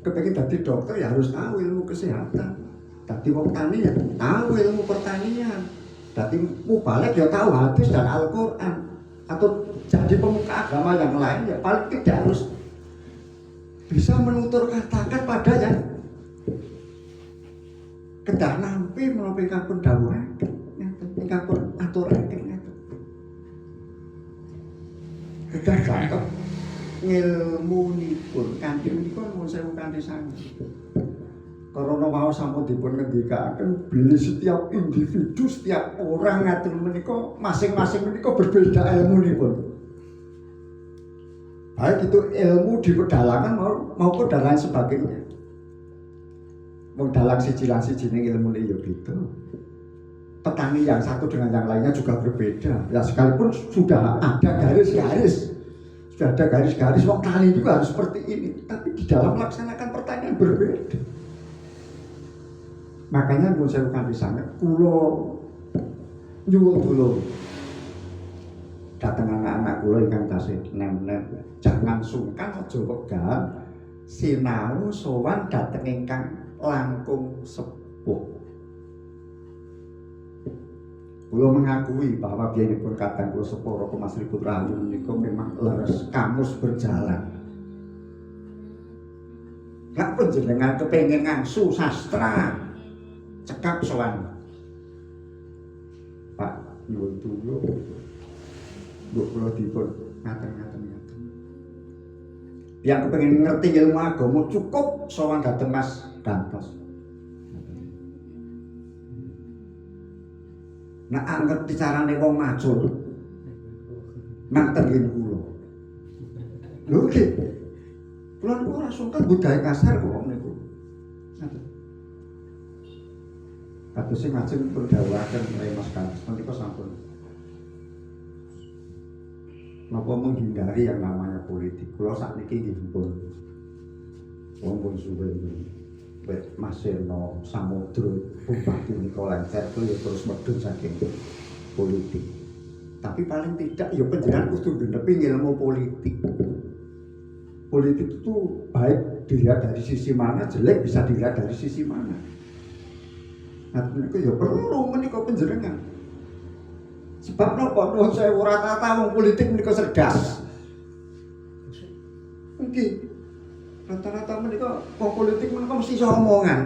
Kepengin dadi dokter ya harus tahu ilmu kesehatan. Dadi wong tani ya tahu ilmu pertanian. Dadi mubalek ya tahu hadis dan Al-Qur'an. Atau jadi pemuka agama yang lain ya paling tidak harus bisa menutur katakan pada yang kedah nampi menapa ingkang pun dawuhaken ingkang pun aturaken ngaten. Kedah cakep ngilmunipun kanthi menika nuwun sewu kanthi sanget. Karena wau sampun dipun ngendikaken bilih setiap individu setiap orang ngaten menika masing-masing menika berbeda ilmunipun. Baik itu ilmu di pedalangan maupun dan lain sebagainya. Mau dalang siji lan siji ning ilmune ya beda. Petani yang satu dengan yang lainnya juga berbeda. Ya sekalipun sudah ada garis-garis, wong tani juga harus seperti ini, tapi di dalam melaksanakan pertanian berbeda. Makanya nuwun sewu kanthi sanget kula nyuwun tulung dateng anak-anak kula ingkang tasih nem-nem, jangan sungkan aja wegah sinau sowan dateng ingkang langkung sepuh. Kula mengakui bahwa biyenipun kadang kula sepuh Raka Mas Sri Putra Ayu menika memang leres kamus berjalan. Lak panjenengan kepengin ngangsu sastra cekap sowan Pak nyuwun tulung mbok kula dipun ngaten-ngaten. Yang kepengen ngerti ilmu agama cukup sowan dhateng Mas Gantos. Nek ngerti carane wong macul ngaten nggih kula. Lho nggih. Kula niku ora sungkan budaya kasar kok niku. Ngaten. Kados sing ngajeng pendhawuhaken Mas Gantos menika sampun napa menghindari yang namanya politik. Kula sakniki nggih pun wong suwe wet Maseno Samudra Bupati menika lancar ya terus medhun saking politik. Tapi paling tidak ya panjenengan kudu ngenepi ilmu politik. Politik itu baik dilihat dari sisi mana, jelek bisa dilihat dari sisi mana. Nah, menika ya perlu menika panjenengan. Sebab napa nuwun sewu rata-rata wong politik menika cerdas. Nggih. Rata-rata menika wong politik menika mesti iso omongan.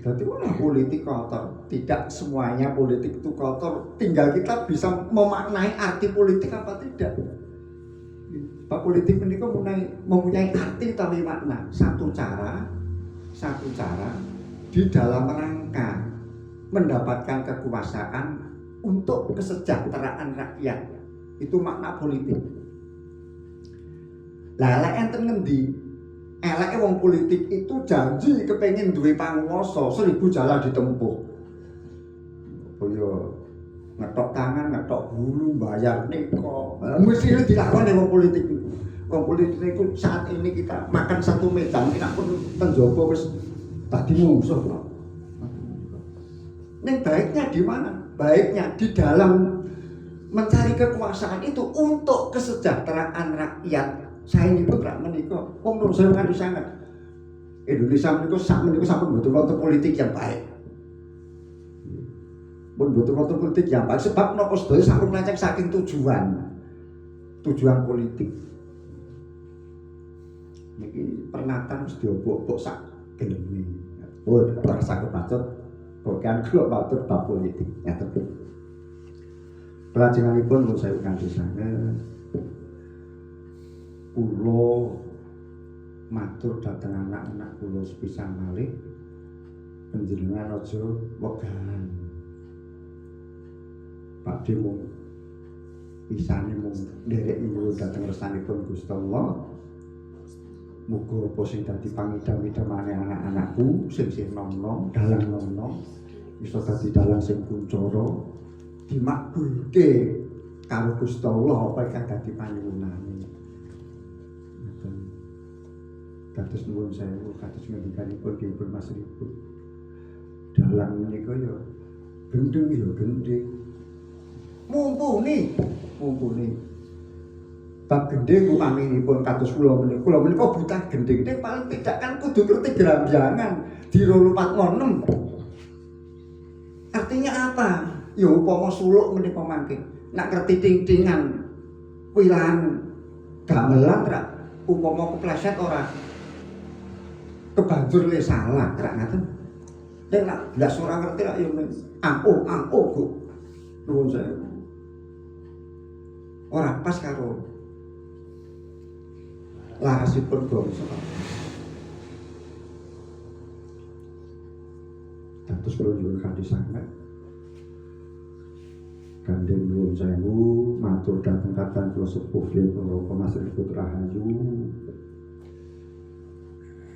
Dadi ora politik kotor. Tidak semuanya politik itu kotor. Tinggal kita bisa memaknai arti politik apa tidak. Pak politik menika mempunyai arti tapi makna. Satu cara di dalam rangka mendapatkan kekuasaan untuk kesejahteraan rakyat. Itu makna politik. Lah elek enten ngendi? Eleke wong politik itu janji kepengin duwe panguwasa 1000 jalan ditempuh. Oh yo ngetok tangan, ngetok bulu, bayar niko. Mesti dilakoni wong politik. Wong politik itu saat ini kita makan satu medan kita pun penjogo wis tadi musuh kok. Ning baiknya di mana? Baiknya di dalam mencari kekuasaan itu untuk kesejahteraan rakyat saenipun rak menika wong nuwun sewu nganti sanget. Indonesia menika sampun mboten wonten politik yang baik. Pun mboten wonten politik yang baik sebab napa sedaya sampun melenceng saking tujuan politik. Niki pernatan wis diobok-obok sak geleme. Oh, ora saged matur. Bukan kula matur bab politik. Ngaten. Lajenganipun mun saya kanthi sanget kula matur dhateng anak-anak kula sepisan malih panjenengan aja wegahan. Badhe mung pisane mung nderek kula dhateng resanipun Gusti Allah. Muga apa sing dadi pangidam-idamane anak-anakku sing nom-nom, dalang nom-nom bisa dadi dalang sing kuncara dimakbulke karo Gusti Allah apa ingkang dadi panyuwunane. Ngoten. Kados nuwun sewu kados ngendikanipun dipun Mas Ribut. Dalang menika ya gendeng. Mumpuni. Bab gendeng umaminipun kados kula menika buta gendeng ning paling tidak kan kudu ngerti gramjangan di 246. Artinya apa? Ya upama suluk menika mangke. Nak ngerti ting-tingan wilahan gamelan ra upama kepleset ora kebanjur le salah ra ngaten. Nek nak blas ora ngerti ra ya angkuh Bu. Nuwun sewu. Ora pas karo larasipun bangsa. Dados kula nyuwun kanthi sanget gandeng nuwun sewu matur dhateng kadang kula sepuh Bapak Mas Ribut Rahayu.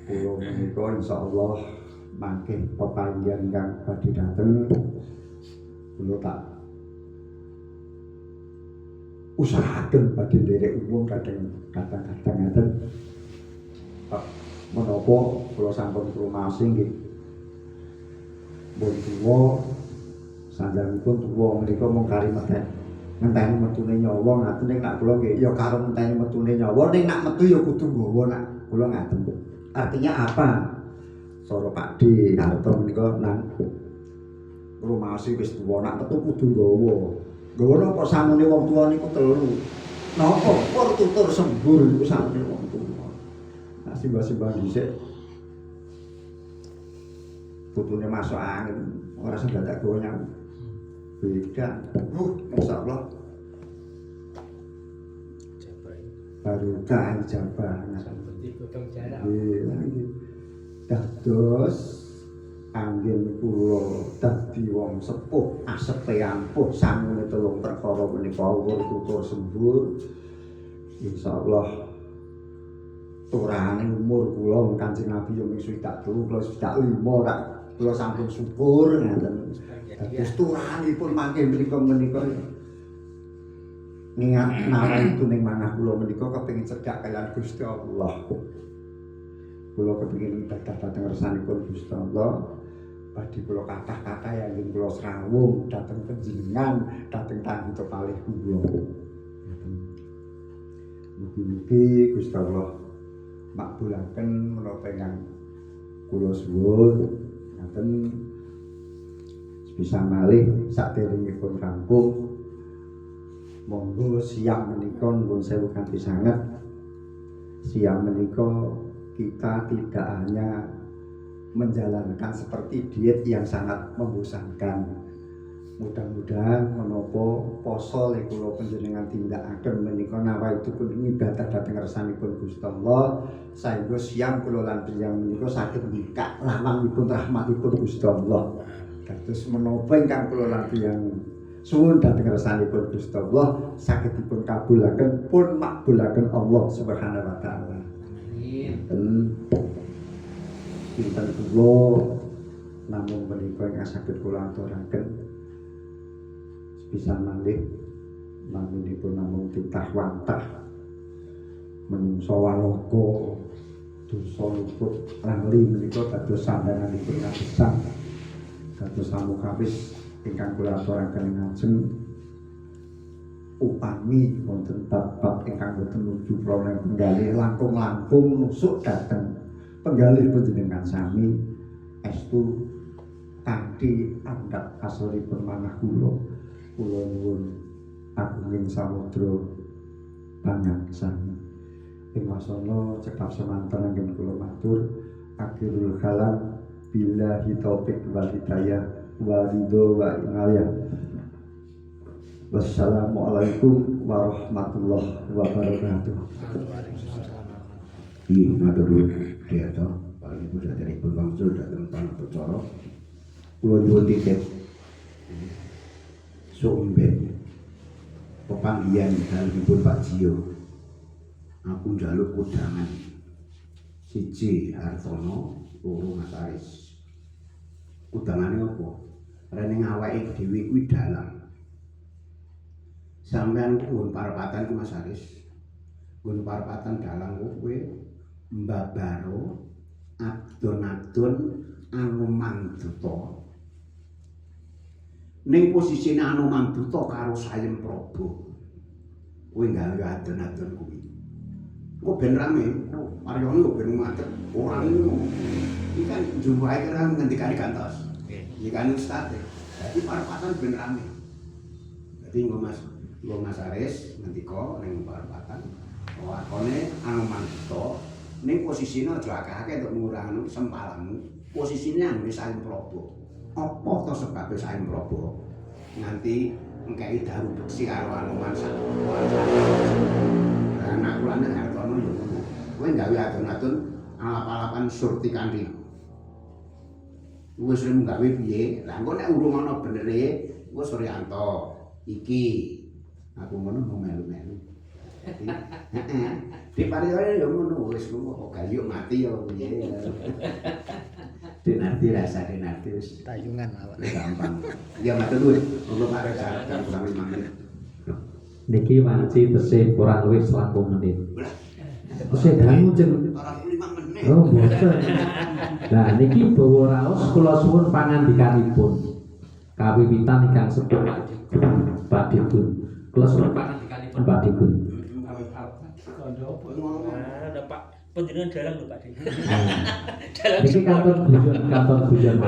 Kula menika insyaallah mangke pepanggihan ingkang badhe dhateng kula tak usahaken badhe nderek umum kadang-kadang ngaten. Menapa kula sampun krumasi nggih. Mun tuwa sanjanipun tuwa menika mung kari ngenteni metune nyawa ngaten ning nak kula nggih ya karo ngenteni metune nyawa ning nak metu ya kudu nggawa nak kula ngaten. Artinya apa? Sora Pak D Harto menika nang krumasi wis tuwa nak metu kudu nggawa. Nggawa napa samune wong tuwa niku telu. Napa pur tutur sembur niku samune wong tuwa. Nah simbah-simbah dhisik putune masuk angin ora sedadak goyang. Beda. Insyaallah. Barokah ijabah. Dados anggen kula dadi wong sepuh asepe ampuh samune telung perkara menika awur tutur sembur. Insyaallah turane umur kula Kanjeng Nabi yo mung 63 kula 65 rak kula sampun syukur ngaten. Dados turanipun mangke menika niat narai tuning manah kula menika kepengin cedhak kaliyan Gusti Allah. Kula kepengin ibadah dhateng resanipun Gusti Allah. Badhe kula kathah-kathah yen kula srawung dhateng panjenengan, dhateng tangi tepalih kula. Mugi-mugi Gusti Allah makbulaken menapa ingkang kula suwun. Ngaten bisa malih saderengipun rampung. Monggo siang menika nuwun sewu kanthi sanget. Siang menika kita tidak hanya menjalankan seperti diet yang sangat membosankan. Mudah-mudahan menapa poso lek kula panjenengan tindakaken menika nawaitipun ibadah dhateng resanipun Gusti Allah saengga siang kula lan priyang menika saged mbikak lamangipun rahmatipun Gusti Allah. Dados menapa ingkang kula lan priyang suwun dhateng resanipun Gusti Allah saged dipun kabulaken pun makbulaken Allah Subhanahu wa taala. Amin. Pinten kula namung menika ingkang saged kula aturaken sepisan malih naminipun namung titah wantah menungso waloka dosa luput lali menika dados sandhanganipun kapisan dados samu kapis ingkang kula aturaken ngajeng upami wonten bab-bab ingkang boten nuju prana penggalih langkung-langkung nusuk dhateng penggalih panjenengan sami estu kanthi andhap asalipun manah kula nyuwun agunging samudra pangangsami ing wasana cekap semanten anggen kula matur akhirul kalam billahi taufik wal hidayah wa ridho wa inayah. Wassalamualaikum warahmatullahi wabarakatuh. Iya, matur nuwun Diyata, Pak Ibu saderipun wangsul dhateng tanah Becara. Kula nyuwun titip sumben pepanggihan dalemipun Pak Jiyo. Aku njaluk kudangan. Siji Hartono, loro Mas Aris. Kudangane apa? Rene awake dhewe kuwi dalang. Sampeyan nggon parapatan ku Mas Aris. Nggon parapatan dalang kowe mbabaro adon-adon Anoman Duta. Ning posisine Anoman Duta karo Sayem Prabu. Kowe gawe adon-adon kuwi. Kok ben rame, Maryane kok ben ngadeg ora ngono. Iki kan jumlahe kira ngendikane kantos. Iki kan ustaz. Dadi parapatan ben rame. Dadi nggo Mas Aris ngendika ning parapatan lakone Anoman Duta ning posisine aja akeh-akeh untuk ngurangno sempalanmu. Posisine anggone Sayem Prabu. Apa to sebabe Sayem Prabu nganti engkei daru beksi karo Anoman sak. Anak kulane Hartono yo ngono. Kowe gawe adon-adon alap-alapan Surti Kandi. Wis remu gawe piye? Lah engko nek urung ana benere, wis Suryanto. Iki aku ngono mau melu-melu. Heeh. Di pariyane yo ngono wis kok gayuk mati yo piye. Dinarti rasa dinarti wis Tayungan awak. gampang. Ya matur nuwun. Monggo Pak Reza kan kurang 5 menit. Niki wanci tesih kurang luwih 30 menit. Tesih dangu jeneng. Orang 5 menit. Oh, boten. Nah, niki bawa raos kula suwun pangandikanipun. Kawiwitan ingkang sepuh Badikun. Kula suwun pangandikanipun Badikun. Ada Pak panjenengan dalang lho Pak Dik. Niki kantor guyon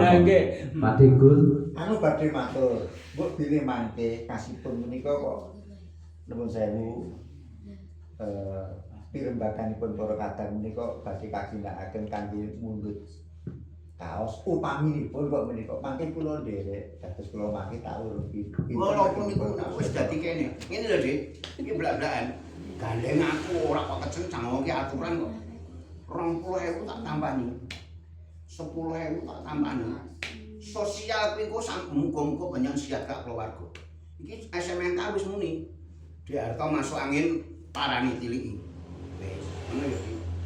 Badikun. Anu badhe matur, mbok dene mangke kasipun menika kok nuwun sewu pirembaganipun para kadang menika badhe kaginakaken kangge mundhut kaos upaminipun kok menika mangke kula nderek dados kula mangke tak urung Walaupun niku wis dadi kene. Ngene lho, Dik. Iki blak-blakan. Gandeng aku ora kok kecencang iki aturan kok. 20.000 tak tambani. 10.000 tak tambani. Sosial kuwi kok muga-muga banyak siap gak keluarga. Iki SMNK wis muni. Diarto masuk angin parani tiliki. Wis, ngono ya.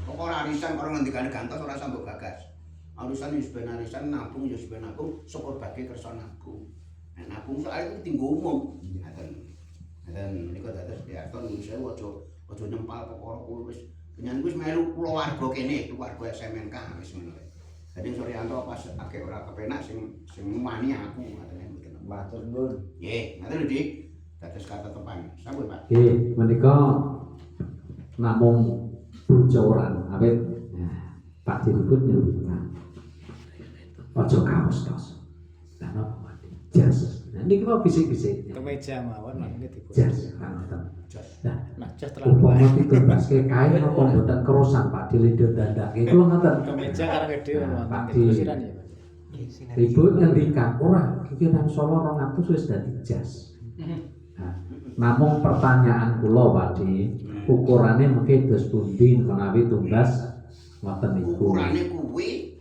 Kok ora arisan karo ngendikane gantos ora sambok gagas. Arisan wis ben arisan nabung ya ben nabung syukur bagi kersa nabung. Nek nabung soal iki tinggo umum. Ngaten menika dados Diarto nuwun sewu aja nyempal perkara kulo wis penyan wis melu keluarga kene, keluarga SMNK wis ngono. Dadi Suryanto pas akeh ora kepenak sing wani aku ngaten mboten. matur nuwun. Nggih, ngaten lho Dik. Dados katetepan. Sampun Pak. Nggih, menika namung bocoran awit Pak Diripun ngendikan. Aja kaos tos. Lah napa jas. Nah niki kok bisik-bisik. Kemeja mawon mangke dipun. Jas kanten. Nah, jas terlalu Upama banyak. ditubaske kae napa mboten kerusan Pak Dilido dandake. Kula ngoten. Kemeja karo gede Nah, mawon Pak mangke kusiran ya, Pak. Ribut ngendikan ora iki nang Solo 200 wis dadi jas. Nah, namung pertanyaan kula Pak Di, ukurane mungkin dos pundi menawi tumbas ngoten niku. Ukurane kuwi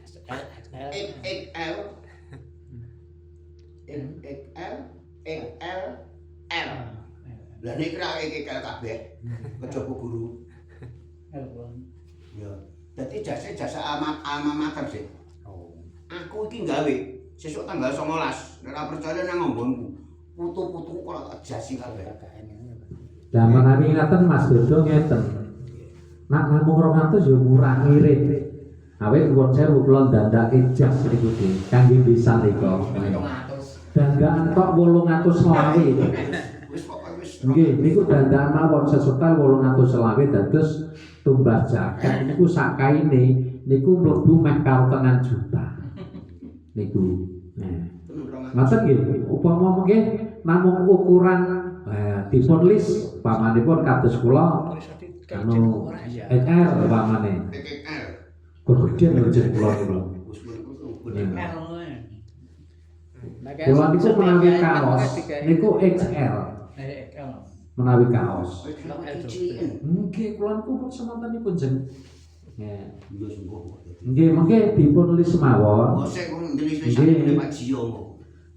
XXL XXL L. Lah nek kira XXL kabeh kejaba guru. Ya. Dadi jasa alma mater sih. Aku iki gawe sesuk tanggal 19. Nek ora percaya nang nggonku. Putu-putuku kok tak jasi kabeh. Lah menawi ngaten Mas Dodo ngeten. Nak namung 200 ya murah ngirit. Awit nuwun sewu kula ndandake jas niku Dik, kangge bisa nika. Dandakan tok 800 lawi. Wis pokoke wis Nggih, niku dandan mawon sesutai 800 dados tumbas jagat niku sakaine niku mlebu meh karo 3 juta. Niku. Ngoten nggih, upama mengke namung ukuran dipun list pamanipun kados kula anu XR upamane. Gede lho jeneng kula niku. Kula niku menawi kaos niku XL. Menawi kaos. Nggih, kula niku pun semantenipun jeneng. Nggih, mengke dipun list mawon.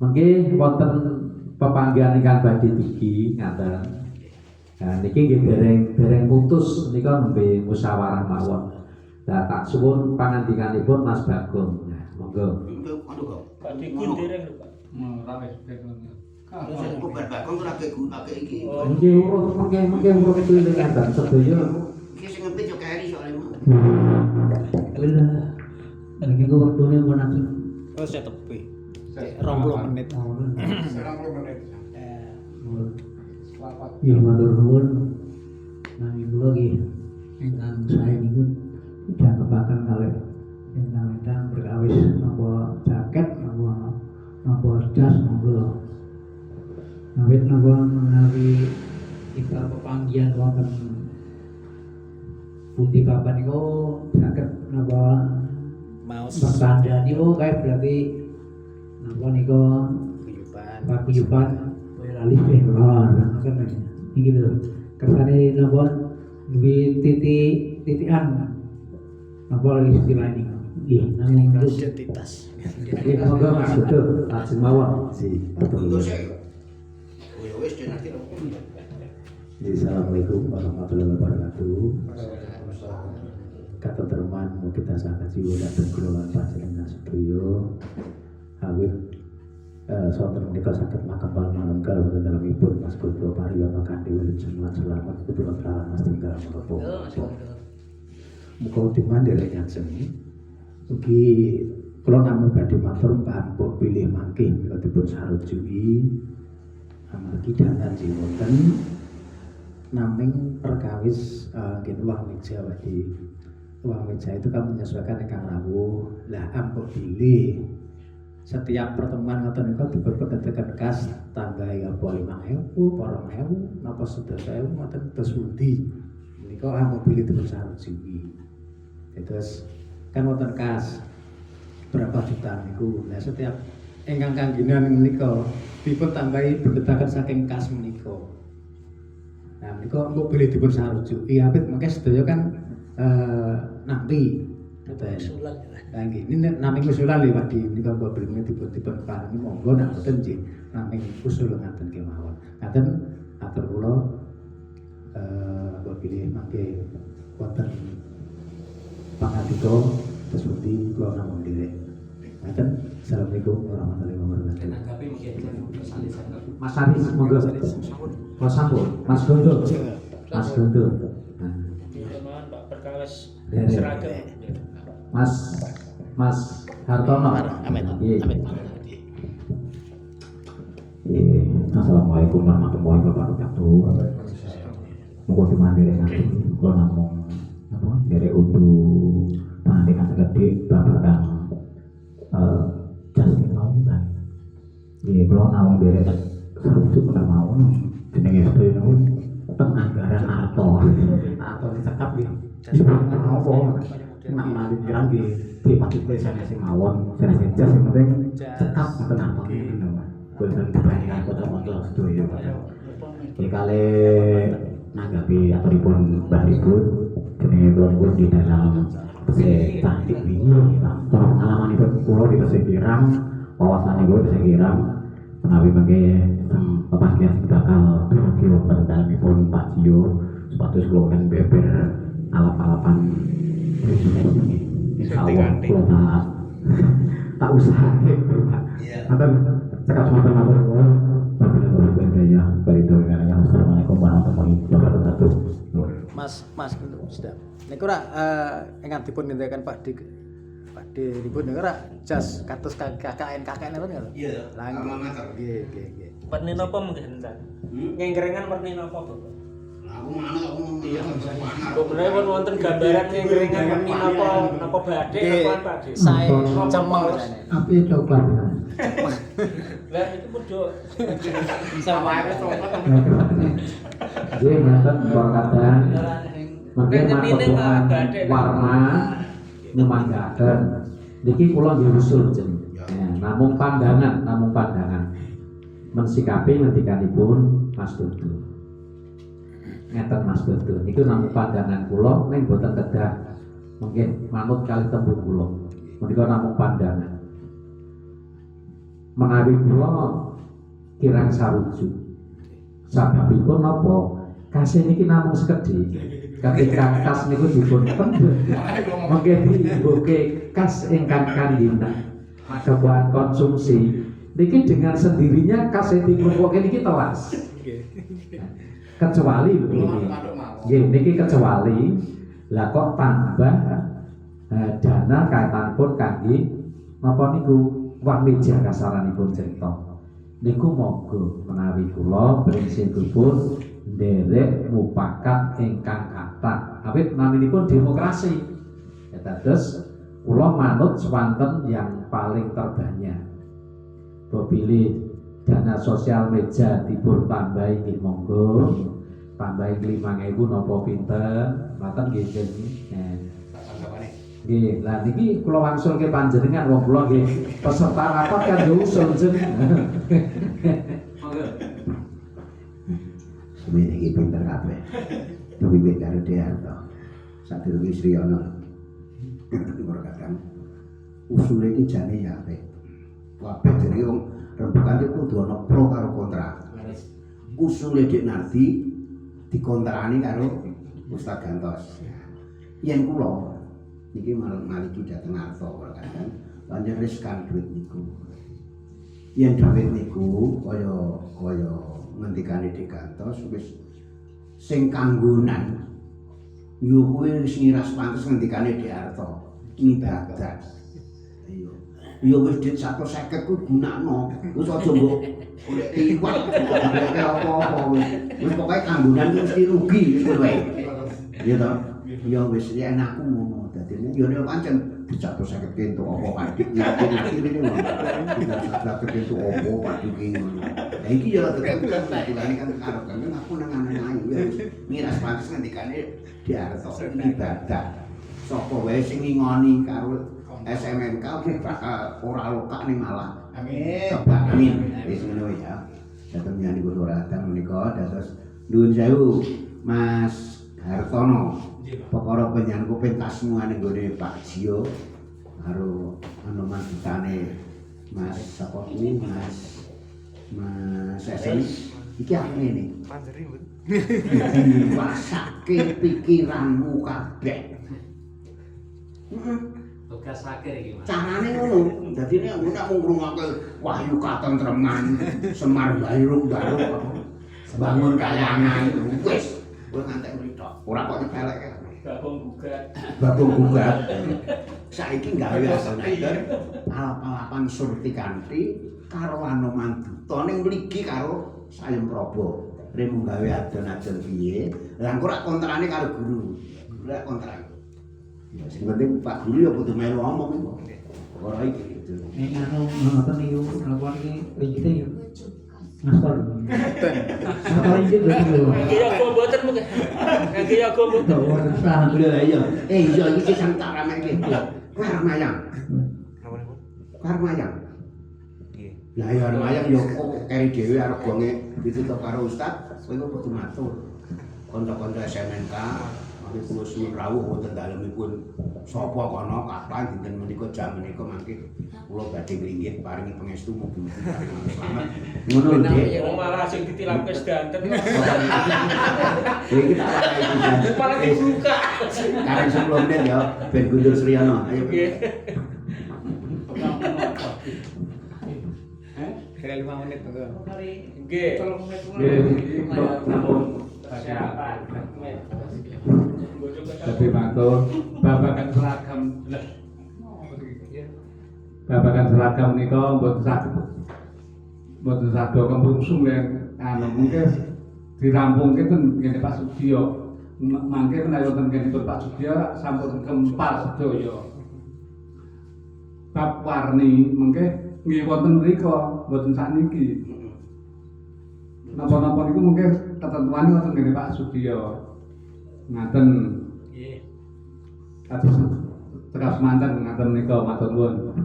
Mengke wonten pepanggihan ingkang badhe dugi ngaten. Nah niki nggih dereng putus nika nembe musyawarah mawon. Lah tak suwun pangandikanipun Mas Bagong. Nah, monggo. Pak Digun dereng lho Pak. Nggih urut mengke urut kelingan dan sedaya. Lah, niki kok wektune mun aku. Oh, saya tepi. 20 menit. 90 menit. Ya matur nuwun. Nami kula nggih ingkang sae niku diangepaken kalih ingkang berkawis napa jaket napa jas monggo. Awit napa menawi ikal pepanggihan wonten pundi papan niku jaket napa Maus bertanda niku kae berarti napa niku paguyuban kaya lali kelon kan iki lho kersane napa duwe titikan apa istilah niku nggih nang identitas. Nggih monggo Mas Betul, lajeng mawon. Assalamualaikum warahmatullahi wabarakatuh. Kata terman mau kita sangat jiwa dan keluar panjenengan sedaya. Awit sonten menika saged makapal manunggal wonten dalemipun Mas Putra Pariyana kanthi wilujeng lan selamat keturunan kelawan Mas tinggal menapa. Muga dimandhiri nyajeng. Ugi kula namung badhe matur pampuk pilih mangke mila dipun sarujuki amargi dandan wonten naming perkawis uang meja wadi uang meja itu kan menyesuaikan ingkang rawuh lah ampun pilih setiap pertemuan ngoten niku diperketekan kas tanggai apa 5.000 2.000 napa 10.000 ngoten terus pundi menika ampun pilih dipun sarujuki terus kan wonten kas berapa juta niku nah setiap ingkang kangginan menika dipun tambahi bendetaken saking kas menika. Nah, menika engko bilih dipun sarujuki awit mengke sedaya kan nampi usulan. Lah nggih, ini naming usulan liwat di menika engko bilih dipun paringi monggo nek boten nggih naming usul ngaten kemawon. Ngaten atur kula engko bilih mangke wonten pangandika tesundi kula namung dherek. Ngaten, assalamualaikum warahmatullahi wabarakatuh. Menanggapi mungkin Mas Aris monggo. Mas Sampun, Mas Gondo. Mas Gondo. Mohon Pak perkawis Ya, ya. seragam. Mas Hartono. Amin. Iya. Assalamualaikum warahmatullahi wabarakatuh. Muga dimandiri ngaten kula namung napa derek udu pangandikan segede babagan Justin mau kan. Nggih kula namung derek sarujuk kula mau jenenge sedaya niku teng anggaran arto dicekap nggih. Apa nak mandi kirang nggih dipatik sing mawon sing jas sing penting cekap ngoten arto niku. Boten dibandingkan kota-kota sedaya. Iki kali nanggapi aturipun Mbah Ribut jenenge kula niku di dalam cantik wingi pengalamanipun kula di Pesik Kirang wawasanipun kula di Pesik Kirang menawi mengke pepanggihan bakal dumugi wonten dalemipun Pak Jio supados kula kan beber alap-alapan ini insyaallah kula tak usahake Pak cekap semanten matur kula Assalamualaikum warahmatullahi wabarakatuh. Mas sudah. Niku ora ingkang dipun nindakaken Pak diribut ora jas kados KKN apa lho? Iya, Lah alma mater. nggih. Warni napa mungkin Pak? Ngengkrengan warni napa Bapak? Aku mana aku iya bisa mana. Kok bener pun wonten gambaran ngengkrengan warni napa badhe napa Pak? Sae cemeng jane. Api coklat ya. Lah itu padha Sama ae coklat. Nggih ngaten kula kadang mangke makobokan warna nyemanggaken. Niki kula nggih usul jeneng. Namung pandangan. Mensikapi ngendikanipun Mas Dodo. Ngeten Mas Dodo, niku namung pandangan kula ning boten kedah. Mungkin manut kali tembung kula. Menika namung pandangan. Menawi kula kirang sarujuk. Sababipun napa? Kasih niki namung sekedhik. Ketika kas niku dipun pendhet. Mangke dibuke kas ingkang kandhina. Kebutuhan konsumsi niki dengan sendirinya kas dipun poke niki telas. Kecuali nggih niki kecuali lah kok tambah dana kaitanipun kangge napa niku wamija kasaranipun cerita. Niku monggo menawi kula prinsipipun nderek mupakat ingkang kathah. Awit naminipun demokrasi. Ya dados kula manut swanten yang paling terbanyak. Pilih dana sosial meja dipun tambahi nggih monggo. Tambahi 5.000 napa pinten? Maten nggih nggih. Nggih, lah niki kula wangsulke panjenengan wong kula nggih peserta rapat kan yo usul jeneng. Sebenarnya iki pinter kabeh. Wiwit karo Dearto. Sadurunge Sri ana. Ora kadang usule iki jane ya apik. Kabeh jenenge wong rembugan iki kudu ana pro karo kontra. Usule Dik Nardi dikontrani karo Ustaz Gantos. Yen kula niki malih dateng arsa ora kadang panjenengan riskan duit niku. Yen duit niku kaya ngendikane Dik Gantos wis sing kanggonan yo kuwi wis ngiras pantes ngendikane Dik Arto ibadah. Iya. Yo wis dit 150 ku gunakno. Wis aja mbok golek liwat apa-apa wis. Wis pokoke kanggonan mesti rugi wis wae. Iya to? Ya wis ya enakku ngono. Dadine yo nek pancen dijatuh sakit pintu apa padik ngerti rene lho. Dijatuh pintu apa padik ngono. Lah iki yo tetep kulane kan arep kan aku nang anak ayu ya miras pantes ngendikane Diarto ibadah. Sapa wae sing ngingoni karo SMNK bakal ora lokak ning malah. Amin. Amin. Wis ngono ya. Dateng nyani kula ratang menika dados nuwun sewu Mas Hartono. Perkara penyanku pentasmu ning gone Pak Jio karo anu manggitane Mas sapa kuwi Mas Esen iki aku ngene. Panjeri mboten. Diwasake pikiranmu kabeh. Tugas akhir iki Mas. Carane ngono. Dadine nek mung ngrungokke wahyu katentreman, Semar Bayrung Baruk bangun kayangan wis kowe ngantek mriko. Ora kok nyepeleke. Babong gugat. Saiki gawe asenader alap-alapan surti kanthi karo Anomanduta ning mligi karo Sayem Praba. Remu gawe adon-adon piye? Lah engko rak kontrane karo guru. Guru rak kontrane. Ya sing penting Pak Guru ya kudu melu omong iku. Ora iki gitu. Nek anu ngoten niku nelpon iki wingi yo. Ngastor. Apa iki lho. Nggih aku mboten mungkin. Nggih aku mboten. Alhamdulillah iya. Iya iki sing tak rameke. Kowe arep mayang. Napa niku? Arep mayang. Nggih. Lah ya arep mayang yo kok keri dhewe arep gonge ditutup karo Ustaz, kowe kudu matur. Kanca-kanca SMNK mangke kula suwun rawuh wonten dalemipun sapa kono kapan dinten menika jam menika mangke kula badhe ngringgih paringi pangestu mugi selamat. Ngono lho Dik. Wong malah sing ditilapis danten. Iki tak warai Malah dibuka. Karang 10 menit ya ben Guntur Sriono. Ayo. Nggih. Kira 5 menit monggo. Nggih. Tapi matur babagan seragam lah babagan seragam menika mboten saged kemrungsung yang mungkin dirampungke ten ngene Pak Sudiyo. Mangke menawi wonten kenipun Pak Sudiyo sampun kempal sedaya. Bab warni mengke nggih wonten mriku mboten sakniki. Napa-napa niku mungkin ketentuane wonten ngene Pak Sudiyo. Ngaten. Nggih. Kados tegas manten ngaten menika matur nuwun.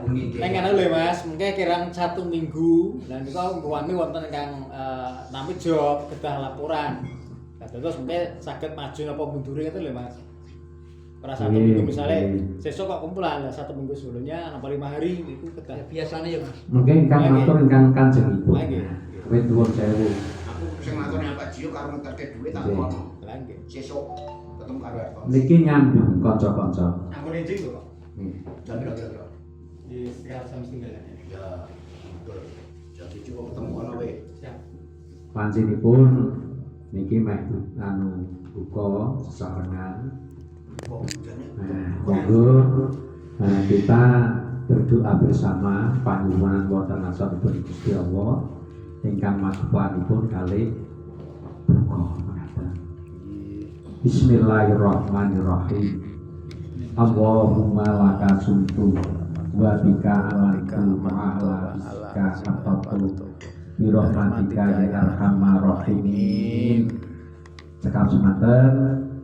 Neng ngono lho Mas, mungkin kirang 1 minggu lan niku kami wonten ingkang nami job kedah laporan. Nah, terus mungkin saged maju napa mundure ngoten lho Mas. Ora 1 minggu misalnya sesuk kok kumpulan 1 minggu sebelumnya napa 5 hari itu kedah biasane ya Mas. Mungkin ingkang matur ingkang Kanjeng Ibu. Kawit nuwun sewu. Aku sing maturne Pak Jiyo karo ngeterke dhuwit tak kono. Lah nggih. Sesuk ketemu karo Arto. Niki nyambung kanca-kanca. Aku nenjing kok. Jam pira-pira? Di sekitar jam 9 ya. Ya, betul. Jadi coba ketemu kono wae. Siap. Panjenipun niki meh buka sesarengan. Nah, kita berdoa bersama panjenengan wonten asmanipun Gusti Allah ingkang madhepanipun kalih buka mengaten. Bismillahirrahmanirrahim. Allahumma laka sumtu wa bika amantu ma'ala biska atatu birahmatika ya arhamar rahimin. Cekap semanten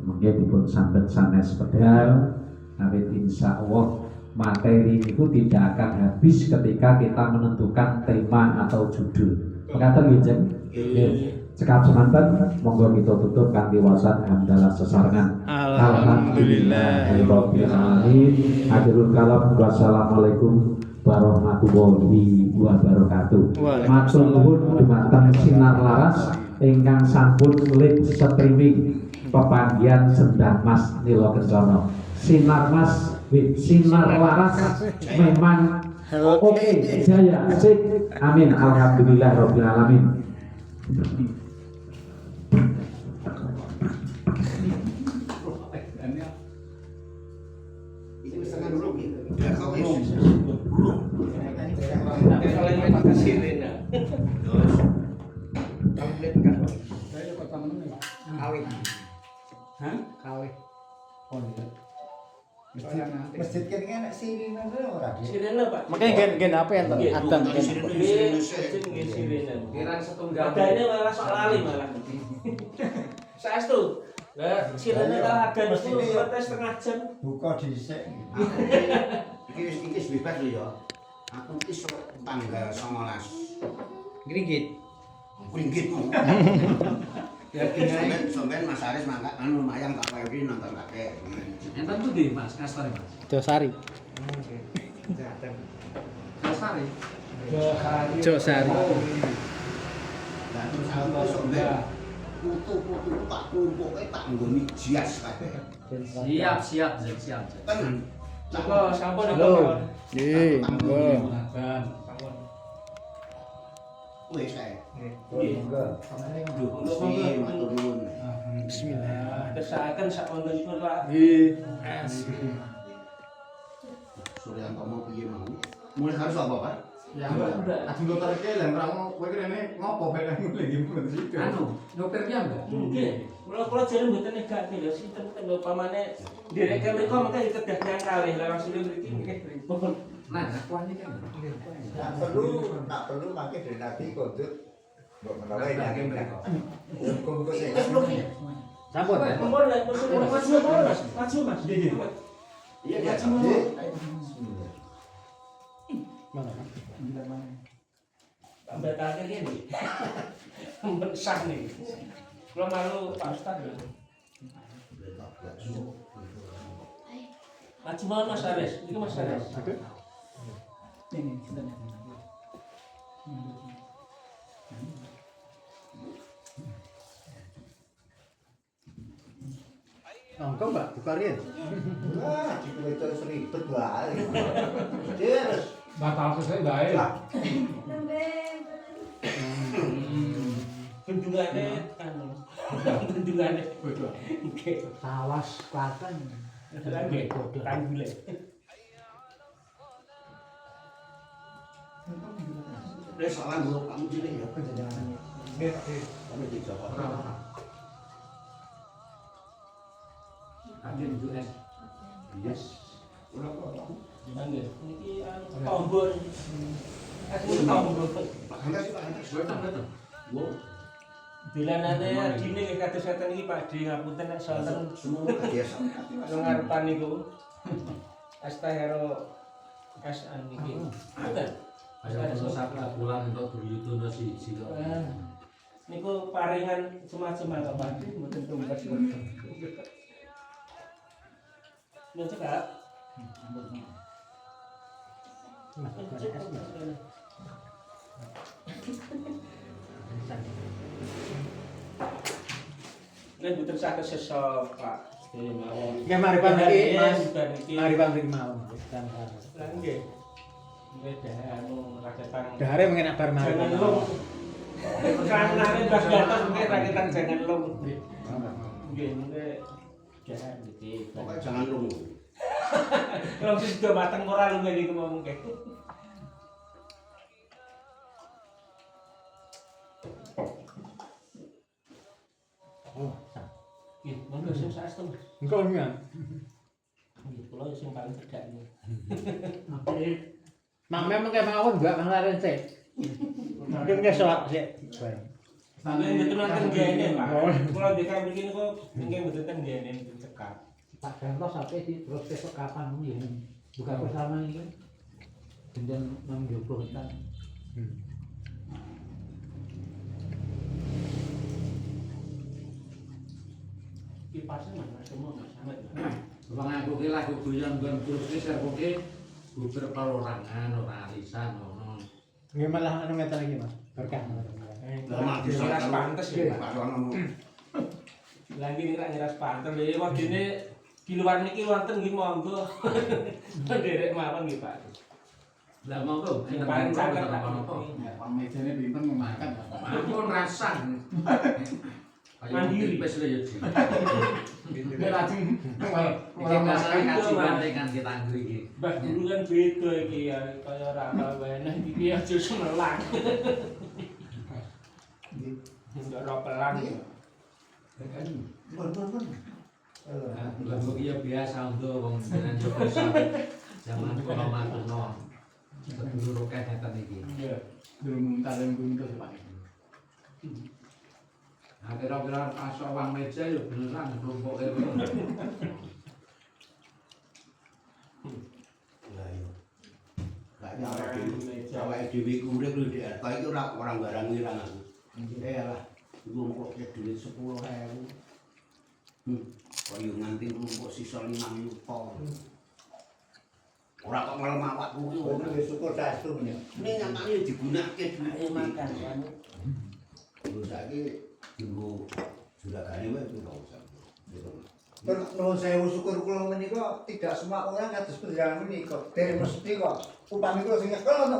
mungkin dipun sambet sanes pedal. Awit insyaallah materi itu tidak akan habis ketika kita menentukan tema atau judul. Mekaten nggih, cekap semanten monggo kita tutup kanthi wasan hamdalah sesarengan. Alhamdulillahirabbil alamin. Akhirul kalam wassalamualaikum warahmatullahi wabarakatuh. Matur nuwun dumateng Sinar Laras ingkang sampun live streaming pepanggihan Sendang Mas Nilo Kencana. Sinar Mas Sinar Laras memang oke, jaya, sip. Amin. Alhamdulillahirabbil alamin. Ini setengah dulu gitu. Biar kau wis. Kawin. Hah? Kawin. Oh iya. Masjid kene nek sirine ora Dik. Sirene Pak. Makanya gen apa yang adang gen. Sirene. Kirang setunggal. Adane malah sok lali malah. Saestu. Lah sirene kalau agan itu protes setengah jam. Buka dhisik. Iki wis bebas lho ya. Aku iki sok tanggal 19. Gringgit. Ringgitmu. Ya sampean Mas Aris mangkat mayang tak wae nonton kakek. Enten tuh di Mas, Kasari Mas. Josari. Oke. Kasari. Josari. Lah terus aku sampean putu-putu tak kumpuke tak nggoni jias kabeh. Siap. Ten. Coba sampun Halo. Nggih, monggo. Wis kae. Monggo. Bismillah. Kesaken sak wontenipun Pak. Nggih. Suryanto mau piye mau? Mulai harus apa, Pak? Ya udah. Ajeng dokter iki lha ngramo kowe kene ngopo bae nang lagi mun situ. Anu, dokter piye enggak? Nggih. Kula jare mboten negatif lho sinten upamane direke mriku mengke kedah nyang kalih lha maksud mriki nggih pripun. Nah, akuane kan. Tak perlu pakai dari Nabi kodut. Mbok menawa yakin mereka. Hukum sing Sampun. Mumpun lek maju Mas. Nggih. Iya, ya. Mana? Tambah tadi ini. Mumpun sah nih. Kula malu Pak Ustaz lho. Maju mawon Mas Aris. Iki Mas Aris. Ini sudah. Nongkrong Mbak, buka rian. Wah, itu ribet wae. Terus Batal selesai bae. Bendungane anu. Bendungane. Oke. Tawas Klaten. Lagi tanggule. Wis salah dulu kamu cilik ya. Panjenengan. Nggih, Pak. Kamu di Jawa. Adik US. Yes. Ora kok. Nggih. Niki tombol. Aku tombol. Hanya sih Pak. Wo, Dilanane dine nggih kados seten iki Pak Di ngapunten nek sonten semua kebiasaan. nang ngarepan niku. Astahero kasan niki. Mboten. Saya satu bulan untuk Duryudana siji kok. Niku paringan semacam apa Pak Di mboten tumbas. Nek cekak. Nek mboten saged sesok Pak. Nggih, mari Pak niki, Mas. Mari Pak mriki mawon. Lah nggih. Nggih dah anu raketan. Dahare mengen abar mari. Jangan lung. Kanane Mas Gatot mungkin raketan jangan lung. Nggih, mungkin jangan gitu. Pokoknya jangan lu. Kalau sudah matang ora lu ngene iku mau mungkin. Oh, Nggih, monggo sing saestu. engko nggih. Nggih, kula sing paling cedhak niku. Mame mengke mawon Mbak Kang Laren sik. Mungkin nggih salat sik. Sampai mboten wonten gene, Pak. Kula dhewe mriki niku mungkin mboten ten gene mboten cekap. Pak Ganto sampai di terus besok kapan ya? Buka bersama ini kan? Kemudian menjogo kita. Kipasnya mana semua Mas Ahmad. Bang aku ki lagu guyon gon terus ki serbu ki buber perorangan ora alisan ngono. Nggih malah anu ngeten iki, Mas. Berkah. Lama di Ngeras pantes ya, Pak. Pak Sono. Lagi nek ngeras pantes lha wadine di luar niki wonten nggih monggo. Derek mawon nggih, Pak. Lah monggo Sing paling cakep Pak. Pamejane pinten memakan. Ampun rasan. Mandiri. Pes lho ya. Nek lajeng Iki masalah kasih bantengan kita ngriki. Mbah Guru kan beda iki ya kaya ora apa wae iki aja sumelang. Ndak ora pelan. Pun. Lah kok iya biasa untuk wong jenengan Joko Sawit. Zaman kula maturno. Sedulur akeh ngeten iki. Iya. durung talem kuntus Pak. Nah, kira-kira pas wang meja ya beneran rumpuke kono. Lah iya. Lah ya awake dhewe ku urip lho di RT iki ora barang ngirangan. Lah, iku kok dhuwit 10.000. Kaya nganti rumpuk sisa 5 juta. Ora kok malah mawak kuwi ora. Wis syukur saestu ya. Ning nyatane digunakake duit Makan kamu. Lho saiki dienggo juragane wae ora usah. Terus nuwun sewu syukur kula menika tidak semua orang kados panjenengan menika. Dari mesti kok upami kula sing nyekel